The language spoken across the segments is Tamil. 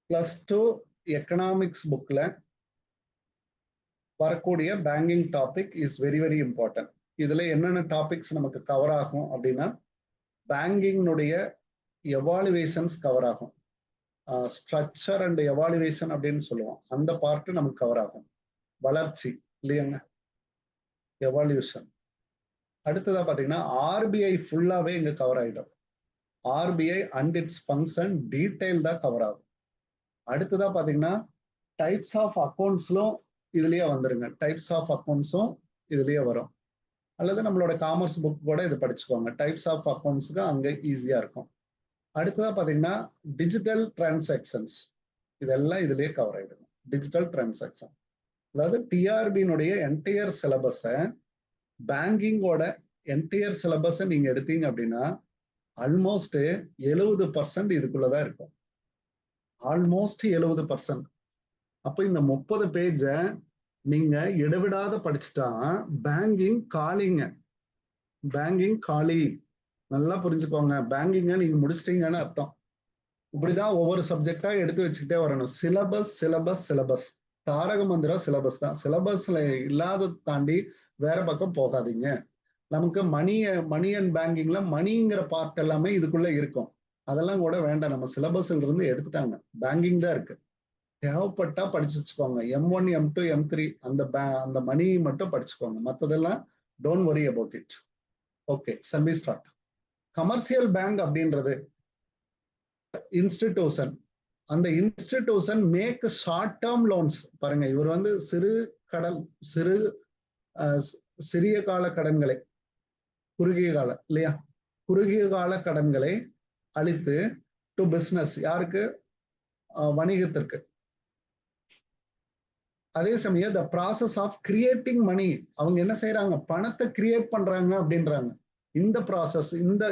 +2 எக்கனாமிக்ஸ் புக்ல வரக்கூடிய banking topic is very very important. இதுல என்னென்ன டாபிக்ஸ் நமக்கு கவர் ஆகும் அப்படின்னா, பேங்கிங்னுடைய எவாலுவேஷன்ஸ் கவர் ஆகும். ஸ்ட்ரக்சர் அண்ட் எவாலுவேஷன் அப்படின்னு சொல்லுவோம், அந்த பார்ட் நமக்கு கவர் ஆகும். வளர்ச்சி இல்லையாங்க, எவால்யூஷன். அடுத்ததா பாத்தீங்கன்னா ஆர்பிஐ ஃபுல்லாவே இங்க கவர் ஆயிடும். ஆர்பிஐ அண்ட் இட்ஸ் ஃபங்க்ஷன் டீடைல்டா கவர் ஆகும். அடுத்ததா பாத்தீங்கன்னா டைப்ஸ் ஆஃப் அக்கௌண்ட்ஸ்லும் இதுலயே வந்துருங்க. டைப்ஸ் ஆஃப் அக்கௌண்ட்ஸும் இதுலயே வரும். அல்லது நம்மளோட காமர்ஸ் புக் கூட இது படிச்சுக்கோங்க. டைப்ஸ் ஆஃப் அக்கௌண்ட்ஸ்க்கு அங்க ஈஸியா இருக்கும். அடுத்ததா பாத்தீங்கன்னா டிஜிட்டல் டிரான்சாக்சன்ஸ், இதெல்லாம் இதுலயே கவர் ஆயிடுங்க. டிஜிட்டல் டிரான்சாக்சன் அதாவது டிஆர்பியினுடைய என்டையர் சிலபஸை, பேங்கிங்கோட என்டையர் சிலபஸை நீங்க எடுத்தீங்க அப்படின்னா ஆல்மோஸ்ட் 70% இதுக்குள்ளதான் இருக்கும். ஆல்மோஸ்ட் 70%. அப்ப இந்த 30 பேஜை நீங்க இடைவிடாத படிச்சுட்டா பேங்கிங் காலிங்க. பேங்கிங் காலி. நல்லா புரிஞ்சுக்கோங்க, பேங்கிங்க நீங்க முடிச்சிட்டீங்கன்னு அர்த்தம். இப்படிதான் ஒவ்வொரு சப்ஜெக்டா எடுத்து வச்சுக்கிட்டே வரணும். சிலபஸ் சிலபஸ் சிலபஸ், தாரக மந்திரம் சிலபஸ் தான். சிலபஸ்ல இல்லாத தாண்டி வேற பக்கம் போகாதீங்க. நமக்கு மணி அண்ட் பேங்கிங்ல மணிங்கிற பார்ட் எல்லாமே இதுக்குள்ள இருக்கும். அதெல்லாம் கூட வேண்டாம், நம்ம சிலபஸ்ல இருந்து எடுத்துட்டாங்க. பேங்கிங் தான் இருக்கு. தேவைப்பட்டா படிச்சு வச்சுக்கோங்க. M1 M2 M3 அந்த மணி மட்டும் படிச்சுக்கோங்க. மற்றதெல்லாம் don't worry about it. Okay, சல்வி ஸ்டார்ட். கமர்ஷியல் பேங்க் அப்படின்றது இன்ஸ்டிடியூஷன். அந்த institution make short term loans. பாருங்க, இவர் வந்து சிறிய கால கடன்களை, குறுகிய கால இல்லையா, குறுகிய கால கடன்களை அளித்து டு பிசினஸ், யாருக்கு, வணிகத்திற்கு. அதே சமயம் த ப்ராசஸ் ஆஃப் கிரியேட்டிங் மணி, அவங்க என்ன செய்யறாங்க, பணத்தை கிரியேட் பண்றாங்க அப்படின்றாங்க. இந்த ப்ராசஸ்,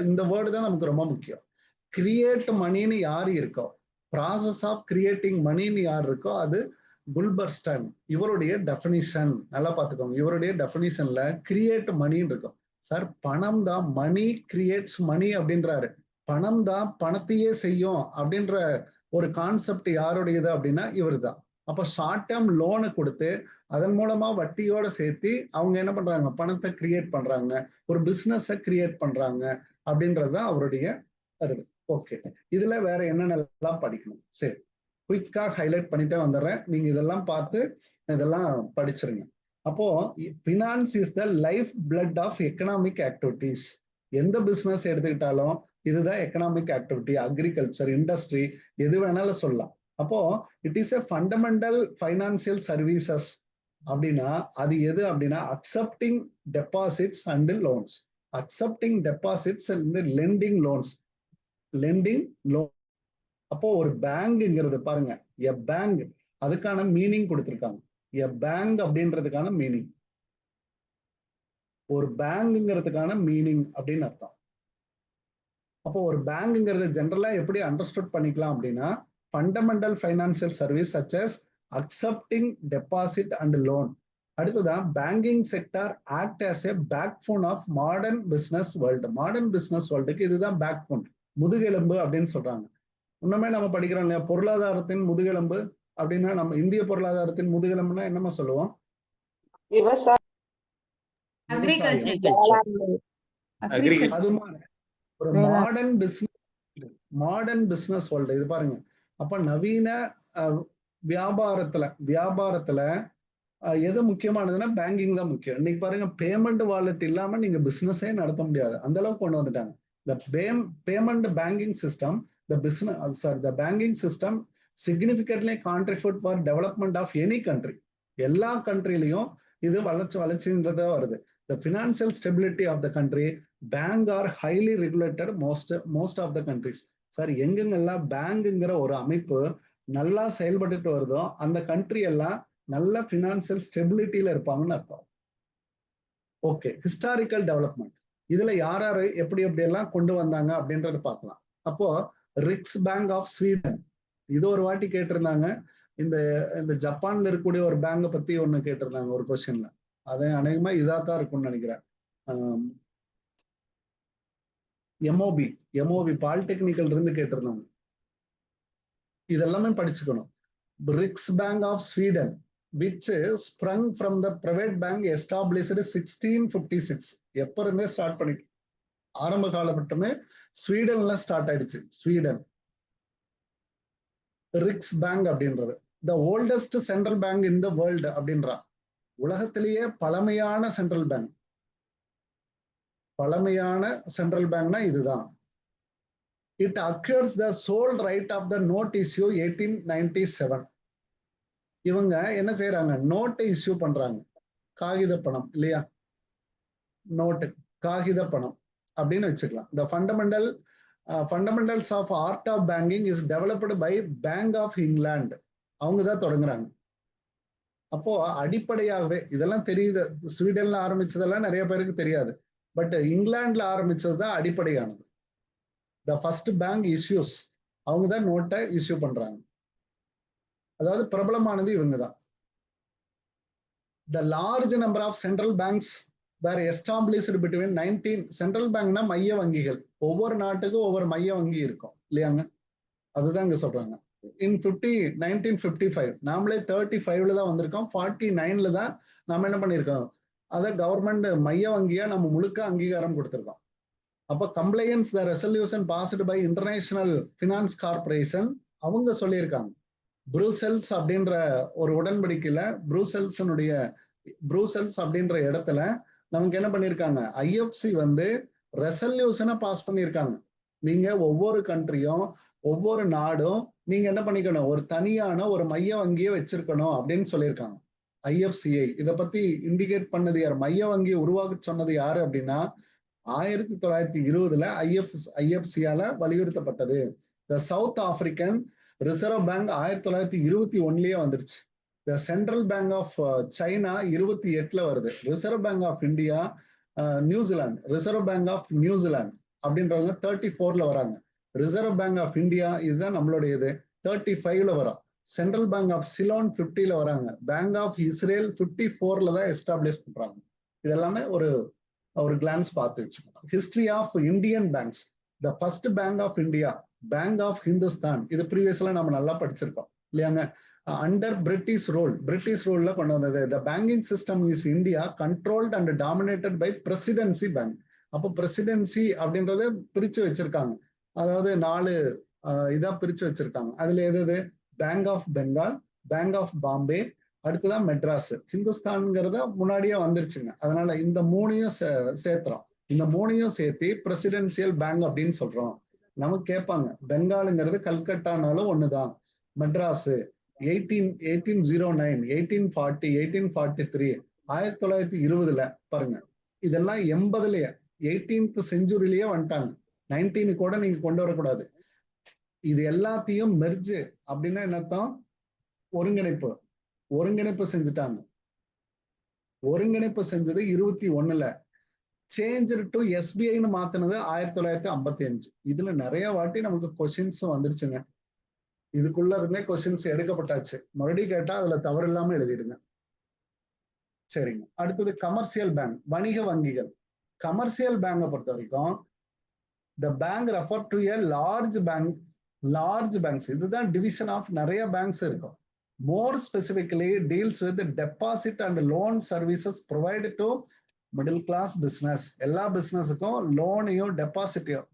இந்த வேர்டு தான் நமக்கு ரொம்ப முக்கியம். கிரியேட் மணின்னு யாரு இருக்கோ, ப்ராசஸ் ஆஃப் கிரியேட்டிங் மணின்னு யார் இருக்கோ அது குல்பர்ஸ்டன். இவருடைய டெஃபினிஷன் நல்லா பார்த்துக்கோங்க. இவருடைய டெஃபினிஷன்ல கிரியேட் மணின்னு இருக்கும். சார், பணம் தான் மணி கிரியேட்ஸ் மணி அப்படின்றாரு. பணம் தான் பணத்தையே செய்யும் அப்படின்ற ஒரு கான்செப்ட் யாருடையது அப்படின்னா இவர் தான். அப்ப ஷார்ட் டேர்ம் லோனை கொடுத்து அதன் மூலமா வட்டியோட சேர்த்து அவங்க என்ன பண்றாங்க, பணத்தை கிரியேட் பண்றாங்க, ஒரு பிசினஸை கிரியேட் பண்றாங்க அப்படின்றதுதான் அவருடைய கருது. ஓகே, இதுல வேற என்னென்னலாம் படிக்கணும், சரி குயிக்கா ஹைலைட் பண்ணிட்டே வந்துடுறேன். நீங்க இதெல்லாம் பார்த்து இதெல்லாம் படிச்சிருங்க. அப்போ finance is the life blood of economic activities. எந்த பிசினஸ் எடுத்துக்கிட்டாலும் இதுதான் எக்கனாமிக் ஆக்டிவிட்டி. அக்ரிகல்ச்சர், இண்டஸ்ட்ரி, எது வேணாலும் சொல்லலாம். அப்போ it is a fundamental financial services அப்படின்னா அது எது அப்படின்னா accepting deposits and loans. Accepting deposits and lending loans. Lending loan. அப்போ ஒரு பேங்க்ங்கிறது பாருங்க, எ பேங்க், அதுக்கான மீனிங் கொடுத்திருக்காங்க. எ பேங்க் அப்படின்றதுக்கான மீனிங், ஒரு பேங்க்ங்கிறதுக்கான மீனிங் அப்படின்னு அர்த்தம். அப்போ ஒரு பேங்க்ங்கிறது ஜெனரலா எப்படி அண்டர்ஸ்டுட் பண்ணிக்கலாம் அப்படின்னா, fundamental financial service such as accepting deposit and loan. அடுத்ததான் banking sector act as a backbone of modern business world. Modern business வேர்ல்டுக்கு இதுதான் பேக் போன், முதுகெலும்பு அப்படின்னு சொல்றாங்க. இன்னுமே நம்ம படிக்கிறோம் இல்லையா, பொருளாதாரத்தின் முதுகெலும்பு அப்படின்னா, நம்ம இந்திய பொருளாதாரத்தின் முதுகெலும்புனா என்னமா சொல்லுவோம், அது மாதிரி ஒரு மாடர்ன் பிசினஸ் வேர்ல்டு இது பாருங்க. அப்ப நவீன வியாபாரத்துல எது முக்கியமானதுன்னா பேங்கிங் தான் முக்கியம். இன்னைக்கு பாருங்க, பேமெண்ட் வாலெட் இல்லாம நீங்க பிசினஸே நடத்த முடியாது, அந்த அளவுக்கு கொண்டு வந்துட்டாங்க. The payment banking system, the banking system significantly contribute for development of any country. எல்லா கண்ட்ரிலையும் இது வளர்ச்சின்றதா வருது. The financial stability of the country, bank are highly regulated most of the countries. Sir, எங்கெங்கெல்லாம் பேங்குங்கிற ஒரு அமைப்பு நல்லா செயல்பட்டு வருதோ அந்த கண்ட்ரி எல்லாம் நல்ல பினான்சியல் ஸ்டெபிலிட்டியில இருப்பாங்கன்னு அர்த்தம். ஓகே, ஹிஸ்டாரிக்கல் டெவலப்மெண்ட், இதுல யார் யாரு எப்படி எல்லாம் கொண்டு வந்தாங்க அப்படின்றத பார்க்கலாம். அப்போ ரிக்ஸ் பேங்க் ஆஃப் ஸ்வீடன், இது ஒரு வாட்டி கேட்டிருந்தாங்க. இந்த ஜப்பான்ல இருக்கக்கூடிய ஒரு பேங்கை பத்தி ஒண்ணு கேட்டிருந்தாங்க ஒரு கொஸ்டின்ல. அது அநேகமா இதாத்தான் இருக்கும்னு நினைக்கிறேன். எம்ஓபி பாலிடெக்னிக்கல் இருந்து கேட்டிருந்தாங்க. இதெல்லாமே படிச்சுக்கணும். Riksbank of Sweden which sprung from the private bank established 1656. எப்ப இருந்தே ஸ்டார்ட் பண்ணி ஆரம்ப காலகட்டமே ஸ்வீடன்ல ஸ்டார்ட் ஆயிடுச்சு. ஸ்வீடன் ரிக்ஸ் பேங்க் அப்படின்றது the oldest central bank in the world அப்படின்றா. உலகத்திலேயே பழமையான சென்ட்ரல் பேங்க். பழமையான சென்ட்ரல் பேங்க்னா இதுதான். It acquires the sole right of the note issue 1897. இவங்க என்ன செய்யறாங்க, நோட்டை இஷ்யூ பண்றாங்க. காகித பணம் இல்லையா, நோட்டு காகித பணம் அப்படின்னு வச்சுக்கலாம். The fundamentals of art of banking is developed by bank of England. அவங்க தான் தொடங்குறாங்க. அப்போ அடிப்படையாகவே இதெல்லாம் தெரியுது. ஸ்வீடன்ல ஆரம்பிச்சதெல்லாம் நிறைய பேருக்கு தெரியாது. பட் இங்கிலாந்துல ஆரம்பிச்சது தான் அடிப்படையானது. த ஃபர்ஸ்ட் பேங்க் இஷ்யூஸ், அவங்க தான் நோட்டை இஷ்யூ பண்றாங்க. அதாவது பிரபலமானது இவங்க தான். The large number of central banks were established between 19 central பேங்க்னா மைய வங்கிகள். ஒவ்வொரு நாட்டுக்கும் ஒவ்வொரு மைய வங்கி இருக்கும் இல்லையாங்க, அதுதான் இங்க சொல்றாங்க. இன் 1955 நாமளே 35ல தான் வந்திருக்கோம். 49ல தான் நாம என்ன பண்ணிருக்கோம், அதை கவர்மெண்ட் மைய வங்கியா நம்ம முழுக்க அங்கீகாரம் கொடுத்திருக்கோம். அப்போ compliance the resolution passed by International Finance Corporation அவங்க சொல்லியிருக்காங்க. புரூசெல்ஸ் அப்படின்ற ஒரு உடன்படிக்கையில புரூசெல்ஸ் அப்படின்ற இடத்துல நமக்கு என்ன பண்ணிருக்காங்க, ஐஎஃப்சி வந்து ரெசல்யூஷனை பாஸ் பண்ணியிருக்காங்க. நீங்க ஒவ்வொரு கண்ட்ரியும் ஒவ்வொரு நாடும் நீங்க என்ன பண்ணிக்கணும், ஒரு தனியான ஒரு மைய வங்கியை வச்சிருக்கணும் அப்படின்னு சொல்லியிருக்காங்க. ஐஎஃப்சிஐ இதை பத்தி இண்டிகேட் பண்ணது யார், மைய வங்கியை உருவாக்க சொன்னது யாரு அப்படின்னா 1920 ஐஎஃப்சியால வலியுறுத்தப்பட்டது. The South African reserve bank 1921 வந்துருச்சு. The central bank of China 28ல வருது. Reserve bank of India New Zealand, reserve bank of New Zealand அப்படின்றவங்க 34ல வராங்க. ரிசர்வ் பேங்க் ஆஃப் இந்தியா இதுதான் நம்மளுடைய 35ல வரும். சென்ட்ரல் பேங்க் ஆஃப் சிலோன் 50ல வராங்க. பேங்க் ஆஃப் இஸ்ரேல் 54ல தான் எஸ்டாப்ளிஷ் பண்றாங்க. இதெல்லாமே ஒரு கிளான்ஸ் பார்த்து வச்சுக்கணும். History of Indian banks. The first bank of India bank of Hindustan, இது ப்ரீவியஸ்ல நம்ம நல்லா படிச்சிருக்கோம் இல்லையாங்க. அண்டர் பிரிட்டிஷ் ரூல்ல கொண்டு வந்தது. The banking system is India controlled and dominated by presidency bank. அப்போ பிரசிடென்சி அப்படின்றத பிரிச்சு வச்சிருக்காங்க. அதாவது 4 இதா பிரிச்சு வச்சிருக்காங்க. அதுல எது, bank of Bengal, bank of Bombay, அடுத்துதான் மெட்ராஸ். ஹிந்துஸ்தான்ங்கிறத முன்னாடியே வந்துருச்சுங்க. அதனால இந்த 3ஐயும் சேர்த்துறோம். இந்த 3ஐயும் சேர்த்து பிரசிடென்சியல் பேங்க் அப்படின்னு சொல்றோம். நமக்கு கேட்பாங்க, பெங்காலுங்கிறது கல்கட்டானாலும் ஒண்ணுதான். மெட்ராஸ் 1809, 1840, 1843, 1920 பாருங்க. இதெல்லாம் 80லயே 18th செஞ்சுரியிலேயே வந்துட்டாங்க. 19 கூட நீங்க கொண்டு வரக்கூடாது. இது எல்லாத்தையும் மெர்ஜ் அப்படின்னா என்ன அர்த்தம், ஒருங்கிணைப்பு செஞ்சுட்டாங்க. ஒருங்கிணைப்பு செஞ்சது 21ல, சேஞ்ச் டு எஸ்பிஐன்னு மாத்தினது 1955. இதுல நிறைய வாட்டி நமக்கு கொஸ்டின்ஸ் வந்துருச்சுங்க. இதுக்குள்ள இருந்தே கொஸ்டின்ஸ் எடுக்கப்பட்டாச்சு. மறுபடியும் கேட்டா அதுல தவறு இல்லாம எழுதிடுங்க. சரிங்க. அடுத்தது கமர்ஷியல் பேங்க், வணிக வங்கிகள். கமர்ஷியல் பேங்கை பொறுத்த வரைக்கும் the bank refer to a large banks. இதுதான் டிவிஷன் ஆஃப் நிறைய பேங்க்ஸ் இருக்கும். more specifically deals with the deposit and loan services provided to middle class business. எல்லா பிசினஸுக்கும் லோனையும் டெபாசிட்டையும்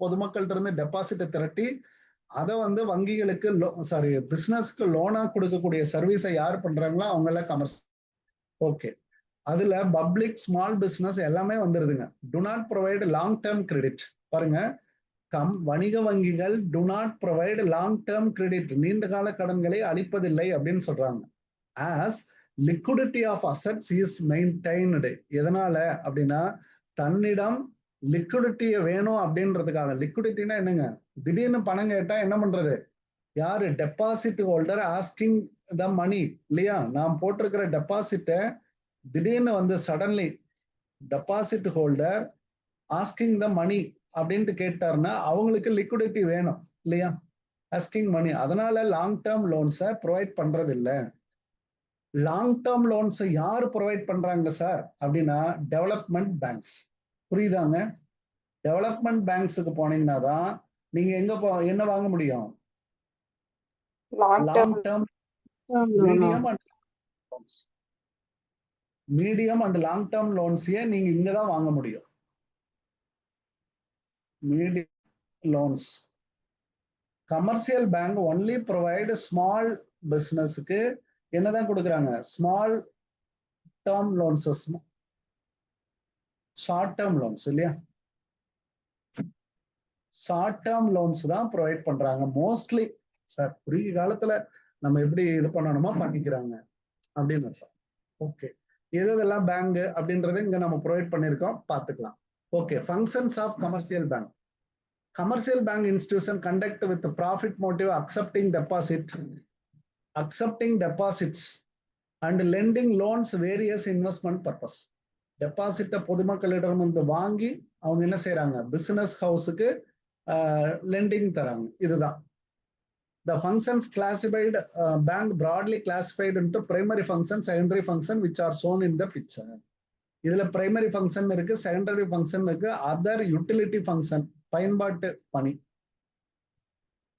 பொதுமக்கள்கிட்ட இருந்து டெபாசிட்டை திரட்டி அதை வந்து வங்கிகளுக்கு பிசினஸ்க்கு லோனா கொடுக்கக்கூடிய சர்வீஸை யார் பண்றாங்களோ அவங்கள கமர்ஸ். ஓகே, அதுல பப்ளிக் ஸ்மால் பிசினஸ் எல்லாமே வந்துருதுங்க. Do not provide long term credit. பாருங்க, வணிக வங்கிகள் do not provide long term credit, நீண்ட கால கடன்களை அளிப்பதில்லை அப்படின்னு சொல்றாங்க. As liquidity of assets is maintained. எதனால அப்படின்னா தன்னிடம் லிக்விடிட்டியை வேணும் அப்படின்றதுக்காக. லிக்விடிட்டினா என்னங்க, திடீர்னு பணம் கேட்டா என்ன பண்றது, யாரு, deposit holder asking the money இல்லையா. நாம் போட்டிருக்கிற டெபாசிட்டை திடீர்னு வந்து suddenly deposit holder asking the money அப்படின்ட்டு கேட்டாருன்னா அவங்களுக்கு லிக்விடிட்டி வேணும் இல்லையா, ஆஸ்கிங் மணி. அதனால லாங் டேர்ம் லோன்ஸை ப்ரொவைட் பண்றது இல்லை. லாங் டேர்ம் லோன்ஸை யார் ப்ரொவைட் பண்றாங்க சார் அப்படின்னா டெவலப்மெண்ட் பேங்க்ஸ். புரியுதாங்க? டெவலப்மெண்ட் பேங்க்ஸுக்கு போனீங்கன்னா தான் நீங்க என்ன வாங்க முடியும், Long long term term, loan. Medium and loans. Medium and long term லோன்ஸையே நீங்க இங்க தான் வாங்க முடியும். Medium loans commercial bank only provide small பிசினஸ்க்கு என்னதான் கொடுக்குறாங்க, small term லோன்ஸஸ், short term loans இல்லையா, ஷார்ட் டேர்ம் லோன்ஸ் தான் ப்ரொவைட் பண்றாங்க மோஸ்ட்லி. சார் குறுகிய காலத்துல நம்ம எப்படி இது பண்ணணுமோ பண்ணிக்கிறாங்க அப்படின்னு அர்த்தம். ஓகே, எதெல்லாம் பேங்க் அப்படின்றத இங்க நம்ம ப்ரொவைட் பண்ணிருக்கோம், பார்த்துக்கலாம். Okay, functions of commercial bank. Commercial bank institution conduct with profit motive accepting deposits and lending loans various investment purpose. டெபாசிட்ட பொதுமக்களிடம் வந்து வாங்கி அவங்க என்ன செய்யறாங்க, பிசினஸ் ஹவுஸுக்கு லெண்டிங் தராங்க. இதுதான் the functions classified, bank broadly classified into primary function, secondary function which are shown in the picture. இதுல பிரைமரி ஃபங்க்ஷன் இருக்கு, செகண்டரி ஃபங்க்ஷன் இருக்கு, அதர் யூட்டிலிட்டி ஃபங்க்ஷன் பயன்பாட்டு பணி,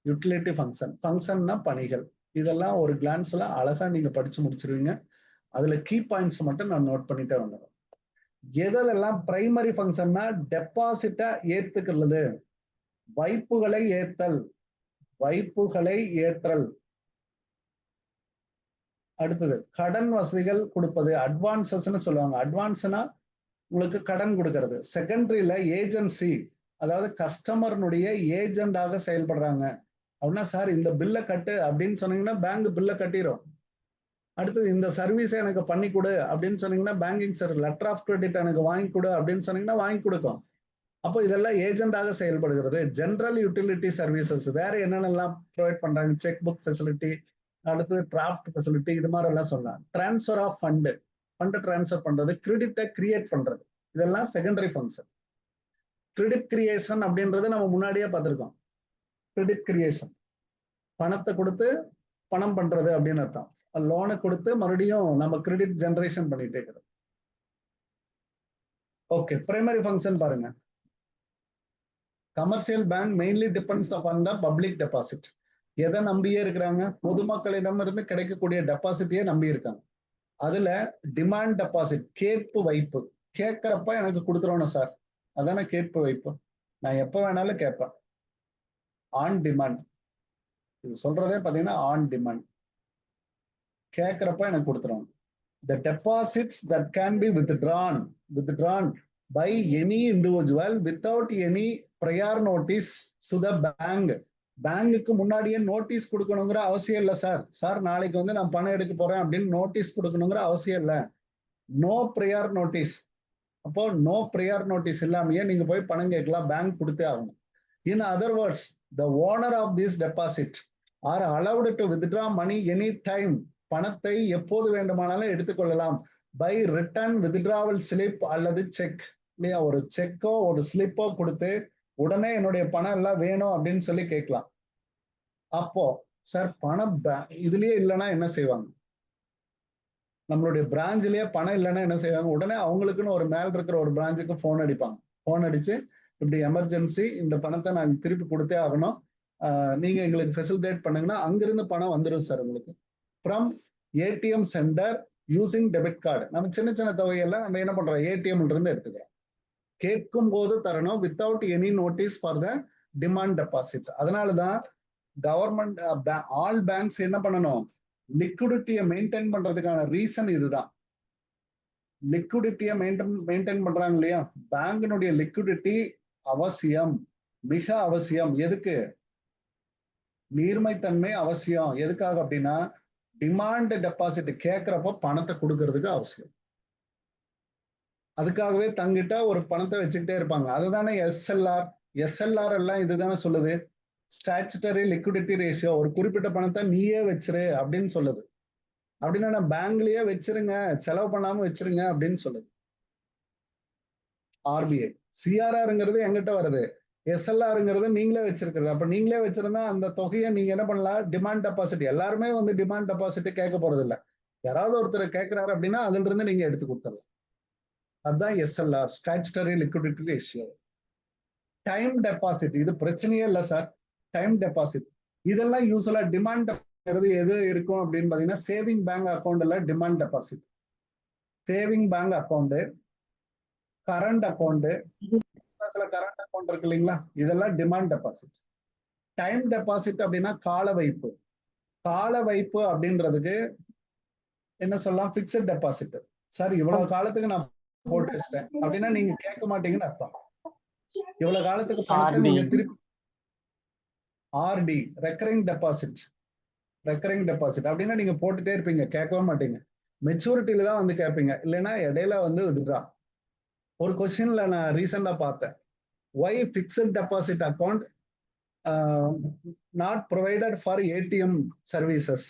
யூட்டிலிட்டி ஃபங்க்ஷன், ஃபங்க்ஷன்னா பணிகள். இதெல்லாம் ஒரு கிளான்ஸ்ல அழகா நீங்க படிச்சு முடிச்சிருவீங்க. அதுல கீ பாயிண்ட்ஸ் மட்டும் நான் நோட் பண்ணிட்டே வந்துடும். எதெல்லாம் பிரைமரி ஃபங்க்ஷன்னா, டெபாசிட்டை ஏத்துக்கிறது, வைப்புகளை ஏத்தல், வைப்புகளை ஏற்றல். அடுத்தது கடன் வசதிகள் கொடுப்பது, அட்வான்சஸ்ன்னு சொல்லுவாங்க. அட்வான்ஸ்னா உங்களுக்கு கடன் கொடுக்கறது. செகண்டரியில ஏஜென்சி, அதாவது கஸ்டமர்னுடைய ஏஜெண்டாக செயல்படுறாங்க. அப்படின்னா சார் இந்த பில்லை கட்டு அப்படின்னு சொன்னீங்கன்னா பேங்க் பில்லை கட்டிடும். அடுத்தது இந்த சர்வீஸ் எனக்கு பண்ணி கொடு அப்படின்னு சொன்னீங்கன்னா banking sir letter of credit எனக்கு வாங்கி கொடு அப்படின்னு சொன்னீங்கன்னா வாங்கி கொடுக்கும். அப்போ இதெல்லாம் ஏஜெண்டாக செயல்படுகிறது. ஜென்ரல் யூட்டிலிட்டி சர்வீசஸ் வேற என்னென்னலாம் ப்ரொவைட் பண்றாங்க, செக் புக் ஃபெசிலிட்டி, அடுத்தது டிராஃப்ட் ஃபெசிலிட்டி, இது மாதிரி எல்லாம் சொல்லலாம். டிரான்ஸ்ஃபர் ஆஃப் ஃபண்டு, ஃபண்டை டிரான்ஸ்ஃபர் பண்றது, கிரெடிட்டை கிரியேட் பண்றது, இதெல்லாம் செகண்டரி ஃபங்க்ஷன். கிரெடிட் கிரியேஷன் அப்படின்றது நம்ம முன்னாடியே பார்த்துருக்கோம். கிரெடிட் கிரியேஷன் பணத்தை கொடுத்து பணம் பண்றது அப்படின்னு அர்த்தம். லோனை கொடுத்து மறுபடியும் நம்ம கிரெடிட் ஜெனரேஷன் பண்ணிட்டே இருக்கிறோம். ஓகே, பிரைமரி ஃபங்க்ஷன் பாருங்க. Commercial bank mainly depends upon the public deposit. எதை நம்பியே இருக்கிறாங்க, பொதுமக்களிடம் இருந்து கிடைக்கக்கூடிய டெபாசிட்டியே நம்பி இருக்காங்க. அதுல டிமாண்ட் டெபாசிட், கேட்பு வைப்பு, கேட்கறப்ப எனக்கு கொடுத்துருவோம் சார், அதானே கேட்பு வைப்பு. நான் எப்ப வேணாலும் கேட்பேன். ஆன் டிமாண்ட், இது சொல்றதே பாத்தீங்கன்னா ஆன் டிமாண்ட், கேட்கறப்ப எனக்கு கொடுத்துருவோம். The deposits that can be withdrawn by any individual without any prior notice to the bank. பேங்குக்கு முன்னாடியே நோட்டீஸ் கொடுக்கணுங்கிற அவசியம் இல்லை சார். சார் நாளைக்கு வந்து நான் பணம் எடுக்க போறேன் அப்படின்னு நோட்டீஸ் கொடுக்கணுங்கிற அவசியம் இல்லை. No prior notice. அப்போ நோ ப்ரையர் நோட்டீஸ் இல்லாமையே நீங்க போய் பணம் கேட்கலாம், பேங்க் கொடுத்தே ஆகணும். In other words, the owner of this deposit are allowed to withdraw money any time. பணத்தை எப்போது வேண்டுமானாலும் எடுத்துக்கொள்ளலாம். பை ரிட்டர்ன் வித்ட்ராவல் ஸ்லிப் அல்லது செக், இல்லையா, ஒரு செக்கோ ஒரு ஸ்லிப்போ கொடுத்து உடனே என்னுடைய பணம் எல்லாம் வேணும் அப்படின்னு சொல்லி கேட்கலாம். அப்போ சார் பணம் இதுலயே இல்லைன்னா என்ன செய்வாங்க, நம்மளுடைய பிரான்ச்லயே பணம் இல்லைன்னா என்ன செய்வாங்க, உடனே அவங்களுக்குன்னு ஒரு மேல் இருக்கிற ஒரு பிரான்ச்சுக்கு போன் அடிப்பாங்க. போன் அடிச்சு இப்படி எமர்ஜென்சி, இந்த பணத்தை நாங்க திருப்பி கொடுத்தே ஆகணும், நீங்க எங்களுக்கு ஃபெசிலிட்டேட் பண்ணுங்கன்னா அங்கிருந்து பணம் வந்துடும் சார் உங்களுக்கு. From ATM centre using debit card. நம்ம சின்ன சின்ன தொகையெல்லாம் நம்ம என்ன பண்றோம், ஏடிஎம்ல இருந்து எடுத்துக்கிறோம். கேட்கும் போது தரணும், without any notice for the demand deposit. அதனாலதான் கவர்மெண்ட் ஆல் பேங்க்ஸ் என்ன பண்ணணும், லிக்விடிட்டியை மெயின்டைன் பண்றதுக்கான ரீசன் இதுதான். லிக்விடிட்டியை மெயின்டைன் பண்றாங்க இல்லையா, பேங்கினுடைய லிக்விடிட்டி அவசியம், மிக அவசியம். எதுக்கு, நீர்மைத்தன்மை அவசியம். எதுக்காக அப்படின்னா டிமாண்ட் டெபாசிட் கேட்கிறப்ப பணத்தை கொடுக்கறதுக்கு அவசியம். அதுக்காகவே தங்கிட்ட ஒரு பணத்தை வச்சுக்கிட்டே இருப்பாங்க. அதுதானே எஸ்எல்ஆர். எஸ்எல்ஆர் எல்லாம் இதுதானே சொல்லுது, ஸ்டாச்சுட்டரி லிக்விடிட்டி ரேஷியோ. ஒரு குறிப்பிட்ட பணத்தை நீயே வச்சிரு அப்படின்னு சொல்லுது. அப்படின்னா நான் பேங்க்லயே வச்சிருங்க, செலவு பண்ணாம வச்சிருங்க அப்படின்னு சொல்லுது ஆர்பிஐ. சிஆர்ஆர்ங்கிறது எங்கிட்ட வருது, எஸ்எல்ஆருங்கிறது நீங்களே வச்சிருக்கிறது. அப்ப நீங்களே வச்சிருந்தா அந்த தொகையை நீங்க என்ன பண்ணலாம், டிமாண்ட் டெபாசிட். எல்லாருமே வந்து டிமாண்ட் டெபாசிட் கேட்க போறது இல்லை, யாராவது ஒருத்தர் கேட்கிறாரு அப்படின்னா அதுல இருந்து நீங்க எடுத்து கொடுத்துடலாம். அதுதான் SLR, statutory liquidity ratio. Time deposit, இது பிரச்சனையே இல்லை சார். டைம் டெபாசிட் இதெல்லாம் யூஸ்வலா டிமாண்ட் எது இருக்கும் அப்படின்னு பாத்தீங்கன்னா சேவிங் பேங்க் அக்கௌண்ட்ல demand deposit, saving bank account, current account, current account இருக்கு இல்லைங்களா, இதெல்லாம் டிமாண்ட் டெபாசிட். டைம் டெபாசிட் அப்படின்னா கால வைப்பு. கால வைப்பு அப்படின்றதுக்கு என்ன சொல்லலாம், பிக்சட் டெபாசிட். சார் இவ்வளவு காலத்துக்கு நான் போட்டு வச்சிட்டேன் அப்படின்னா நீங்க கேட்க மாட்டீங்கன்னு அர்த்தம். இவ்வளவு காலத்துக்கு பணத்தை நீங்க திருப்பி, RD recurring deposit, recurring deposit அப்படின்னா நீங்க போட்டுட்டே இருப்பீங்க, கேட்கவே மாட்டீங்க. மெச்சூரிட்டியில தான் வந்து கேட்பீங்க, இல்லைன்னா இடையில வந்து வித்ட்ரா. ஒரு கொஸ்டின்ல நான் ரீசெண்டா பார்த்தேன், why fixed deposit account not provided for ATM services.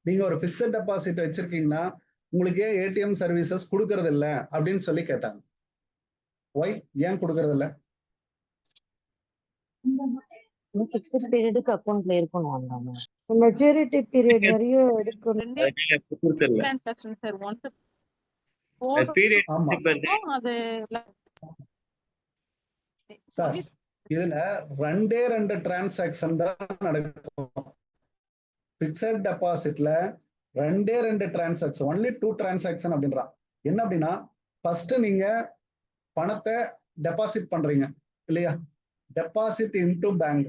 நீங்க ஒரு பிக்சட் டெபாசிட் வச்சிருக்கீங்கன்னா உங்களுக்கு ஏன் ஏடிஎம் சர்வீசஸ் கொடுக்கறது இல்லை அப்படின்னு சொல்லி கேட்டாங்க. ஒய், ஏன் கொடுக்கறது இல்லை? ஃபிக்ஸ்ட் பீரியடுக்கு அக்கவுண்ட்ல இருக்கணும். மெச்சூரிட்டி பீரியட் வரையும் எடுக்கணும். சார் இதுல ரெண்டு டிரான்சாக்சன் தான் நடக்கும். பிக்சட் டெபாசிட்ல ரெண்டு டிரான்சாக்சன், ஒன்லி 2 டிரான்சாக்சன் அப்படின்றான். என்ன அப்படின்னா, ஃபர்ஸ்ட் நீங்க பணத்தை டெபாசிட் பண்றீங்க இல்லையா, டெபாசிட் இன்டு பேங்க்.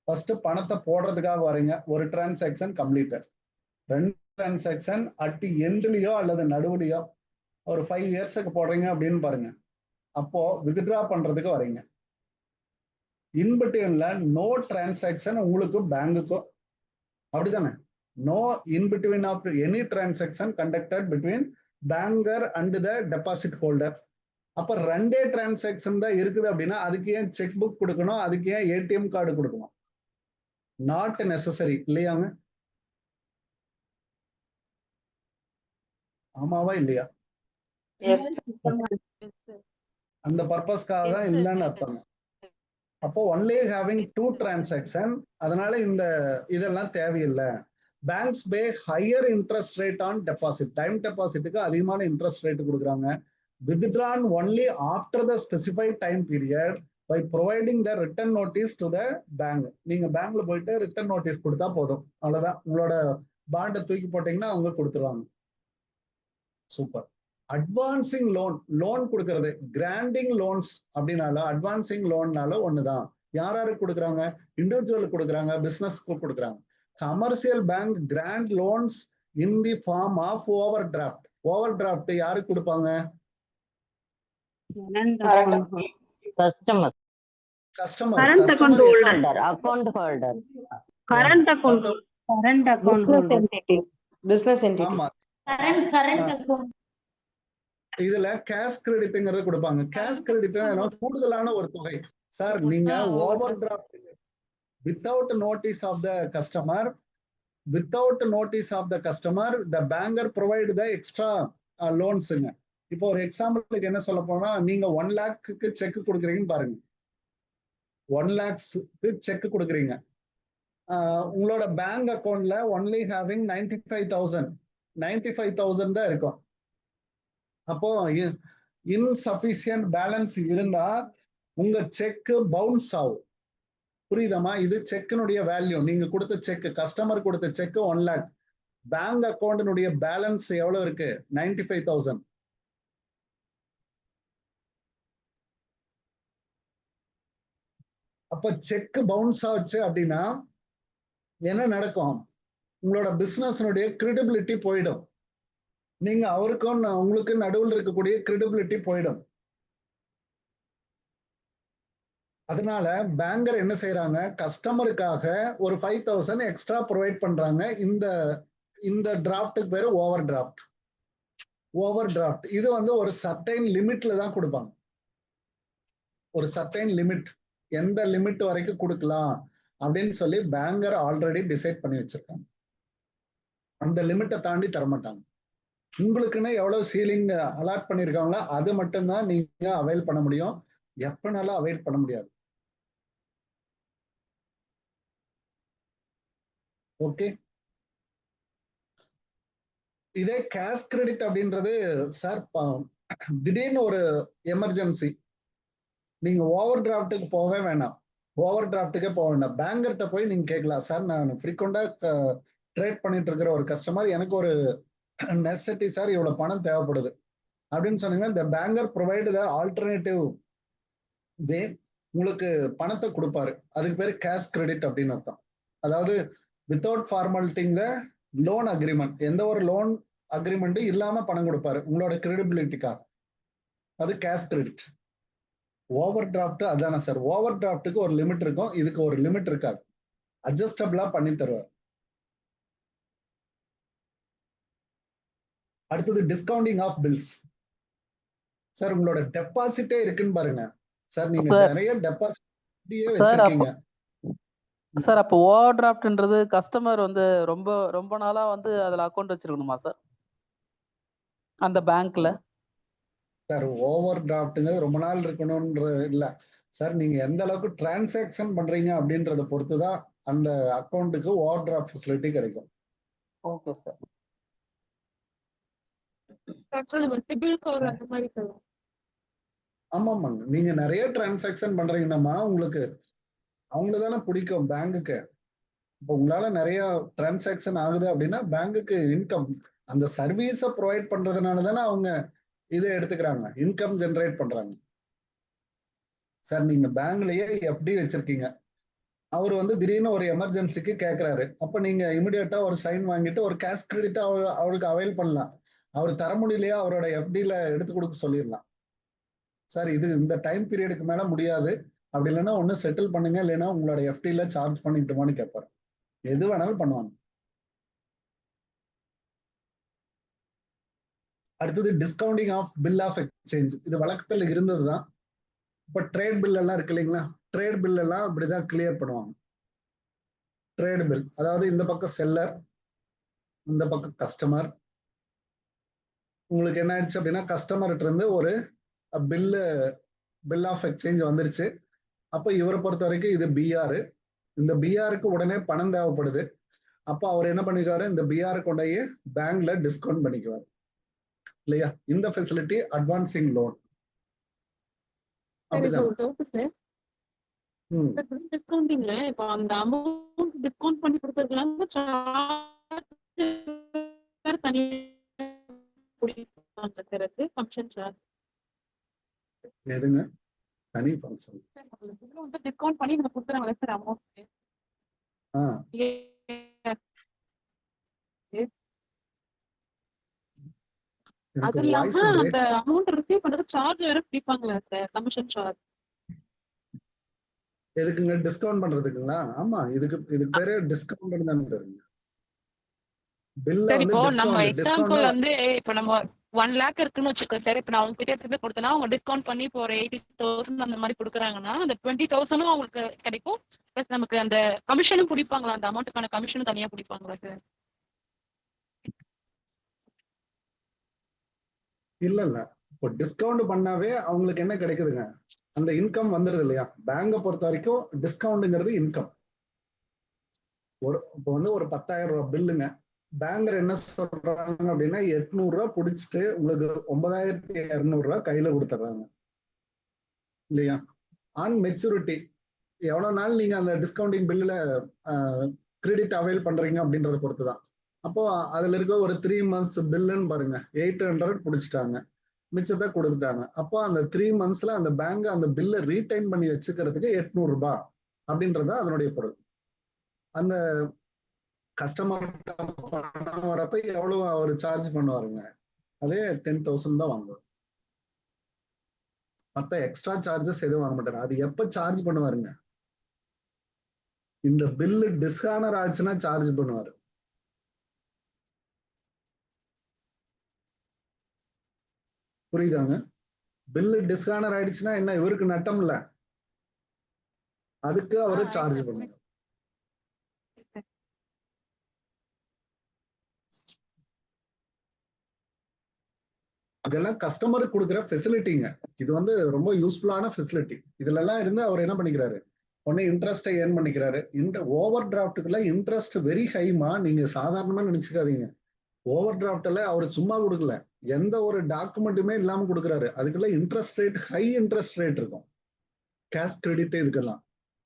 ஃபர்ஸ்ட் பணத்தை போடுறதுக்காக வரீங்க, ஒரு டிரான்சாக்சன் கம்ப்ளீட்டட். 2 டிரான்சாக்சன் அட் எண்ட்லயோ அல்லது நடுவுலையோ ஒரு 5 இயர்ஸுக்கு போடுறீங்க அப்படின்னு பாருங்க, அப்போ வித்ட்ரா பண்றதுக்கு வரீங்க. இன்பிட்வீன்ல நோ டிரான்சாக்சன் உங்களுக்கு பேங்குக்கும், அப்படிதானே? No in between of any transaction conducted between banker and the deposit holder. அப்ப 2 டிரான்சாக்சன் தான் இருக்குது அப்படின்னா அதுக்கு ஏன் செக் புக் கொடுக்கணும், அதுக்கு ஏன் ஏடிஎம் கார்டு கொடுக்கணும்? நாட் நெசசரி இல்லையாங்க? ஆமாவா இல்லையா? அந்த பர்பஸ்க்காக தான் இல்லைன்னு அர்த்தம். அப்போ ஒன்லி ஹேவிங் 2 டிரான்சாக்சன், அதனால இந்த இதெல்லாம் தேவையில்லை. Banks pay higher interest rate on deposit. Time டெபாசிட்டுக்கு அதிகமான இன்ட்ரெஸ்ட் ரேட் கொடுக்குறாங்க. withdrawn only after the specified time period by providing the written notice to the bank. நீங்க பேங்க்ல போயிட்டு ரிட்டர்ன் நோட்டீஸ் கொடுத்தா போதும், அவ்வளவுதான். உங்களோட பாண்டை தூக்கி போட்டீங்கன்னா அவங்க கொடுத்துருவாங்க. சூப்பர். அட்வான்சிங் லோன், லோன் கொடுக்கறது, கிராண்டிங் லோன்ஸ் அப்படின்னால அட்வான்சிங் லோன்னால ஒண்ணுதான். யார் யாருக்கு கொடுக்குறாங்க? இண்டிவிஜுவல் கொடுக்குறாங்க, பிசினஸ்க்கு கொடுக்குறாங்க. Commercial bank grant loans in the form of overdraft. Overdraft யாருக்கு கொடுப்பாங்க? Customer, customer, account holder, current account, business entity, business entity. ஆமா, கரண்ட் அக்கவுண்ட். இதுல கேஷ் கிரெடிட்ங்கிறது கொடுப்பாங்க. கேஷ் கிரெடிட் கூடுதலான ஒரு தொகை. சார் நீங்க overdraft without notice of the customer, without notice of the customer the banker provide the extra லோன்ஸுங்க. இப்போ ஒரு எக்ஸாம்பிளுக்கு என்ன சொல்ல போனா, நீங்க 1 lakhக்கு செக் கொடுக்குறீங்கன்னு பாருங்க, 1 lakhக்கு செக் கொடுக்குறீங்க, உங்களோட பேங்க் அக்கௌண்ட்ல ஒன்லி ஹேவிங் 95,000 தான் இருக்கும். அப்போ இன்சபிஷியன்ட் பேலன்ஸ் இருந்தா உங்க செக் பவுன்ஸ் ஆகும். புரியுதமா? இது செக்கினுடைய வேல்யூ. நீங்க கொடுத்த செக், கஸ்டமர் கொடுத்த செக் 1 lakh, பேங்க் அக்கௌண்டினுடைய பேலன்ஸ் எவ்வளவு இருக்கு? 95,000. அப்ப செக் பவுன்ஸ் ஆச்சு அப்படின்னா என்ன நடக்கும்? உங்களோட பிசினஸ்னுடைய கிரெடிபிலிட்டி போயிடும். நீங்க அவருக்கும் உங்களுக்கு நடுவில் இருக்கக்கூடிய கிரெடிபிலிட்டி போயிடும். அதனால பேங்கர் என்ன செய்யறாங்க? கஸ்டமருக்காக ஒரு 5,000 எக்ஸ்ட்ரா ப்ரொவைட் பண்றாங்க. இந்த டிராஃப்ட்டுக்கு பேரு ஓவர் டிராஃப்ட். ஓவர் டிராஃப்ட் இது வந்து ஒரு சர்டைன் லிமிட்ல தான் கொடுப்பாங்க. ஒரு சர்டைன் லிமிட், எந்த லிமிட் வரைக்கும் கொடுக்கலாம் அப்படின்னு சொல்லி பேங்கர் ஆல்ரெடி டிசைட் பண்ணி வச்சிருக்காங்க. அந்த லிமிட்டை தாண்டி தரமாட்டாங்க. உங்களுக்குன்னு எவ்வளவு சீலிங் அலாட் பண்ணிருக்காங்களோ அது மட்டும்தான் நீங்க அவைல் பண்ண முடியும். எப்பனாலும் அவைல் பண்ண முடியாது. ஓகே. இதே கேஷ் கிரெடிட் அப்படின்றது சார், திடீர்னு ஒரு எமர்ஜென்சி, நீங்க ஓவர் டிராஃப்ட்டுக்கு போகவே வேணாம். ஓவர் டிராஃப்ட்டுக்கே போக வேண்டாம். பேங்கர்கிட்ட போய் நீங்க கேட்கலாம், சார் நான் ஃப்ரீக்வெண்டா ட்ரேட் பண்ணிட்டு இருக்கிற ஒரு கஸ்டமர், எனக்கு ஒரு நெசசிட்டி சார், இவ்வளவு பணம் தேவைப்படுது அப்படின்னு சொன்னீங்கன்னா, இந்த பேங்கர் ப்ரொவைட் த ஆல்டர்னேட்டிவ் வே உங்களுக்கு பணத்தை கொடுப்பாரு. அதுக்கு பேரு கேஷ் கிரெடிட் அப்படின்னு அர்த்தம். அதாவது வித்தவுட் ஃபார்மாலிட்டிங் த லோன் அக்ரிமெண்ட், எந்த ஒரு லோன் அக்ரிமெண்ட்டும் இல்லாம பணம் கொடுப்பாரு உங்களோட கிரெடிபிலிட்டிக்காக. அது கேஷ் கிரெடிட். ஓவர் டிராஃப்ட் அதானே சார், ஓவர் டிராஃப்ட்டுக்கு ஒரு லிமிட் இருக்கும், இதுக்கு ஒரு லிமிட் இருக்காது, அட்ஜஸ்டபிளா பண்ணி தருவார். அடுத்தது டிஸ்கவுண்டிங் ஆஃப் பில்ஸ். சார் உங்களோட டெபாசிட்டே இருக்குன்னு பாருங்க சார், நீங்க நிறைய டெபாசிட் வச்சிருக்கீங்க சார். அப்போ ஓவர் டிராஃப்ட்ன்றது கஸ்டமர் வந்து ரொம்ப ரொம்ப நாளா வந்து அதுல அக்கௌண்ட் வச்சிருக்கணுமா சார் அந்த பேங்க்ல? சார் ஓவர் டிராஃப்ட்ங்கிறது ரொம்ப நாள் இருக்கணும்ன்ற இல்ல சார், நீங்க எந்த அளவுக்கு டிரான்சாக்ஷன் பண்றீங்க அப்படின்றத பொறுத்துதான் அந்த அக்கௌண்ட்டுக்கு ஓவர் டிராஃப்ட் ஃபெசிலிட்டி கிடைக்கும். Okay sir. ஆமாமாங்க, நீங்க நிறைய டிரான்சாக்ஷன் பண்றீங்கன்னா உங்களுக்கு அவங்கள தானே பிடிக்கும் பேங்குக்கு. இப்போ உங்களால நிறைய டிரான்சாக்ஷன் ஆகுது அப்படின்னா பேங்குக்கு இன்கம், அந்த சர்வீஸை ப்ரொவைட் பண்றதுனால தானே அவங்க இதை எடுத்துக்கிறாங்க, இன்கம் ஜெனரேட் பண்றாங்க. சார் நீங்க பேங்க்லயே எஃப்டி வச்சிருக்கீங்க, அவர் வந்து திடீர்னு ஒரு எமர்ஜென்சிக்கு கேட்கிறாரு, அப்ப நீங்க இமிடியேட்டா ஒரு சைன் வாங்கிட்டு ஒரு கேஷ் கிரெடிட் அவருக்கு அவைல் பண்ணலாம். அவர் தர முடியலையா, அவரோட எஃப்டில எடுத்து கொடுக்க சொல்லிடலாம். சார் இது இந்த டைம் பீரியடுக்கு மேல முடியாது, அப்படி இல்லைன்னா ஒண்ணு செட்டில் பண்ணுங்க, இல்லைன்னா உங்களோட எஃப்டில சார்ஜ் பண்ணிட்டுமான்னு கேட்பாரு. எது வேணாலும் பண்ணுவாங்க. அடுத்தது discounting of bill of exchange. இது வழக்கத்துல இருந்ததுதான். இப்ப ட்ரேட் பில் எல்லாம் இருக்கு இல்லைங்களா, ட்ரேட் பில் எல்லாம் இப்படிதான் கிளியர் பண்ணுவாங்க. ட்ரேட் பில் அதாவது இந்த பக்கம் செல்லர், இந்த பக்கம் கஸ்டமர். உங்களுக்கு என்ன ஆயிடுச்சு அப்படின்னா, கஸ்டமர்கிட்ட இருந்து ஒரு பில் ஆஃப் எக்ஸ்சேஞ்ச் வந்துருச்சு. அப்ப இவரை பொறுத்த வரைக்கும் இது பிஆர், இந்த பிஆருக்கு உடனே பணம் தேவைப்படுது. அப்ப அவர் என்ன பண்ணிக்குவாரு, இந்த பிஆர் கொண்டையே பேங்க்ல டிஸ்கவுண்ட் பண்ணிக்குவார் இல்லையா. இந்த ஃபெசிலிட்டி அட்வான்சிங் லோன். டிஸ்கவுண்டிங்ல இப்போ அந்த அமௌண்ட் டிஸ்கவுண்ட் பண்ணி கொடுத்ததுனால தனி ஃபங்க்ஷன் சார் எதுங்க தனி ஃபங்க்ஷன் வந்து டிஸ்கவுண்ட் பண்ணி நம்ம கொடுக்குறாங்க சார் அமௌண்ட். அது இல்லாம அந்த அமௌண்ட் ரிசீவ் பண்ணது சார்ஜ் வேற பிடிப்பாங்களா சார், கமிஷன் சார்ஜ்? எதுக்குங்க டிஸ்கவுண்ட் பண்றதுக்குங்களா? ஆமா, இதுக்கு பேரு டிஸ்கவுண்ட் தானே பேருங்க. இப்போ நம்ம எக்ஸாம்பிள் வந்து இப்ப நம்ம 1 lakh இருக்குன்னு வச்சுக்கோ சார், இப்ப நான் உங்ககிட்ட எடுத்து போய் கொடுத்தேன்னா அவங்க டிஸ்கவுண்ட் பண்ணி இப்போ ஒரு 80,000 அந்த மாதிரி கொடுக்குறாங்கன்னா அந்த 20,000 அவங்களுக்கு கிடைக்கும். பிளஸ் நமக்கு அந்த கமிஷனும் பிடிப்பாங்களா, அந்த அமௌண்ட்டுக்கான கமிஷனும் தனியா பிடிப்பாங்களா சார்? இல்ல இப்போ டிஸ்கவுண்ட் பண்ணாவே அவங்களுக்கு என்ன கிடைக்குதுங்க, அந்த இன்கம் வந்துருது இல்லையா. பேங்கை பொறுத்த வரைக்கும் டிஸ்கவுண்ட்ங்கிறது இன்கம். இப்போ வந்து ஒரு 10,000 ரூபாய் பில்லுங்க, பேங்கர் என்ன சொல்றாங்க அப்படின்னா 800 ரூபாய் பிடிச்சிட்டு உங்களுக்கு 9,200 ரூபாய் கையில கொடுத்துட்றாங்க இல்லையா. ஆன் மெச்சூரிட்டி எவ்வளவு நாள் நீங்க அந்த டிஸ்கவுண்டிங் பில்லுல கிரெடிட் அவைல் பண்றீங்க அப்படின்றத பொறுத்துதான். அப்போ அதுல இருக்க ஒரு 3 months பில்லுன்னு பாருங்க, 800 பிடிச்சிட்டாங்க, மிச்சத்தை கொடுத்துட்டாங்க. அப்போ அந்த 3 monthsல அந்த பேங்க் அந்த பில்லை ரீடைன் பண்ணி வச்சுக்கிறதுக்கு 800 ரூபாய் அப்படின்றத அதனுடைய பொருள். அந்த கஸ்டமர் வரப்ப எவ்வளவு அவர் சார்ஜ் பண்ணுவாருங்க, அதே 10,000 தான் வாங்குவார். மற்ற எக்ஸ்ட்ரா சார்ஜஸ் எதுவும் வாங்க மாட்டாரு. அது எப்ப சார்ஜ் பண்ணுவாருங்க, இந்த பில்லு டிஸ்ஹானர் ஆச்சுன்னா சார்ஜ் பண்ணுவாரு. புரியுதாங்க? பில்லு டிஸ்ஹானர் ஆயிடுச்சுன்னா என்ன, இவருக்கு நட்டம் இல்ல, அதுக்கு அவரு சார்ஜ் பண்ணுவார். இதெல்லாம் கஸ்டமருக்கு கொடுக்குற ஃபெசிலிட்டிங்க. இது வந்து ரொம்ப யூஸ்ஃபுல்லான ஃபெசிலிட்டி. இதுல எல்லாம் இருந்து அவர் என்ன பண்ணிக்கிறாரு, ஒன்னு இன்ட்ரெஸ்டை ஏர்ன் பண்ணிக்கிறாரு. ஓவர் டிராஃப்ட்டுக்குள்ள இன்ட்ரெஸ்ட் வெரி ஹைமா, நீங்க சாதாரணமா நினைச்சுக்காதீங்க. ஓவர் டிராஃப்ட்ல அவர் சும்மா கொடுக்கல, எந்த ஒரு டாக்குமெண்ட்டுமே இல்லாம கொடுக்குறாரு. அதுக்குள்ள interest rate, high interest rate இருக்கும். கேஷ் கிரெடிட் இதுக்கெல்லாம்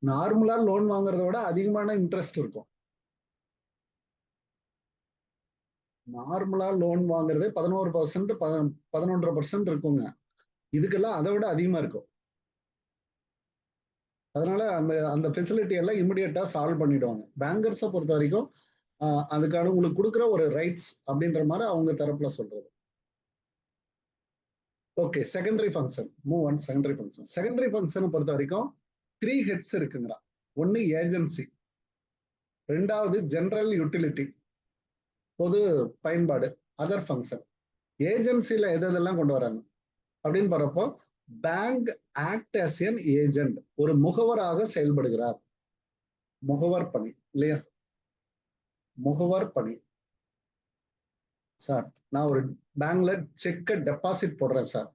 நார்மலா லோன் வாங்குறத விட அதிகமான இன்ட்ரெஸ்ட் இருக்கும். நார்மலா லோன் வாங்குறது 11% 11.5% இருக்குங்க. இதுக்கெல்லாம் அதை விட அதிகமா இருக்கும். அதனால அந்த ஃபெசிலிட்டி எல்லாம் இமிடியேட்டா சால்வ் பண்ணிடுவாங்க. பேங்கர்ஸை பொறுத்த வரைக்கும் அதுக்கான உங்களுக்கு கொடுக்குற ஒரு ரைட்ஸ் அப்படின்ற மாதிரி அவங்க தரப்புல சொல்றது. Okay, secondary function. Move on secondary function. Secondary ஃபங்க்ஷனை பொறுத்த வரைக்கும் 3 ஹெட்ஸ் இருக்குங்கிறா. ஒன்னு ஏஜென்சி, ரெண்டாவது ஜெனரல் யூட்டிலிட்டி பொது பயன்பாடு, அதர் ஃபங்க்ஷன். ஏஜென்சில எதெல்லாம் கொண்டு வராங்க அப்படின்னு பாருப்போ, bank act as an agent, ஒரு முகவராக செயல்படுகிறார். முகவர் பணி இல்லையா? முகவர் பணி. சார் நான் ஒரு பேங்க்ல செக்கை டெபாசிட் போடுறேன் sir.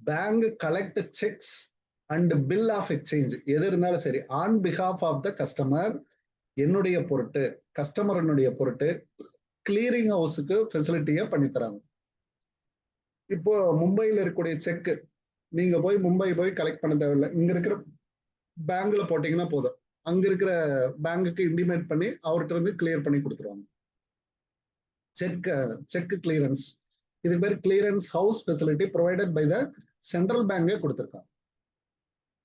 Bank collect cheques and bill of exchange எது இருந்தாலும் சரி on behalf of the customer, என்னுடைய பொருட்டு, கஸ்டமரனுடைய பொருட்டு கிளியரிங் ஹவுஸுக்கு ஃபெசிலிட்டியை பண்ணித்தராங்க. இப்போ மும்பையில் இருக்கக்கூடிய செக்கு நீங்க போய் மும்பை போய் கலெக்ட் பண்ண தேவையில்லை. இங்க இருக்கிற பேங்க்ல போட்டீங்கன்னா போதும், அங்க இருக்கிற பேங்குக்கு இன்டிமேட் பண்ணி அவர்கிட்ட இருந்து கிளியர் பண்ணி கொடுத்துருவாங்க. செக் கிளியரன்ஸ், இது பேர் clearance house facility provided by the central பேங்கே கொடுத்துருக்காங்க.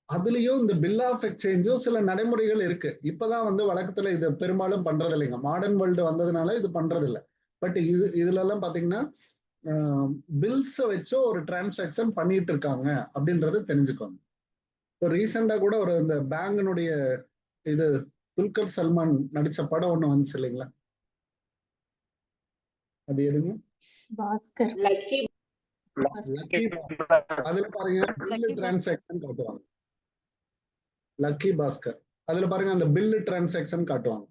அதுலயும் இந்த பில் ஆஃப் எக்ஸ்சேஞ்சும் சில நடைமுறைகள் இருக்கு. இப்பதான் வழக்கத்துல இது பெரும்பாலும் பண்றது இல்லைங்க. மாடர்ன் வேர்ல்டு வந்ததுனால இது பண்றது இல்லை. பட் இதுல எல்லாம் பாத்தீங்கன்னா பில்ஸை வச்சு ஒரு டிரான்சாக்சன் பண்ணிட்டு இருக்காங்க அப்படின்றது தெரிஞ்சுக்கோங்க. இப்போ ரீசெண்டா கூட ஒரு இந்த பேங்கினுடைய இது துல்கர் சல்மான் நடிச்ச படம் ஒண்ணு வந்துச்சு இல்லைங்களா? அது எதுங்க? பாஸ்கர். லக்கி. அதுல பாருங்க பில்லு டிரான்சாக்சன் காட்டுவாங்க. லக்கி பாஸ்கர் அதுல பாருங்க அந்த பில்லு டிரான்சாக்சன் காட்டுவாங்க.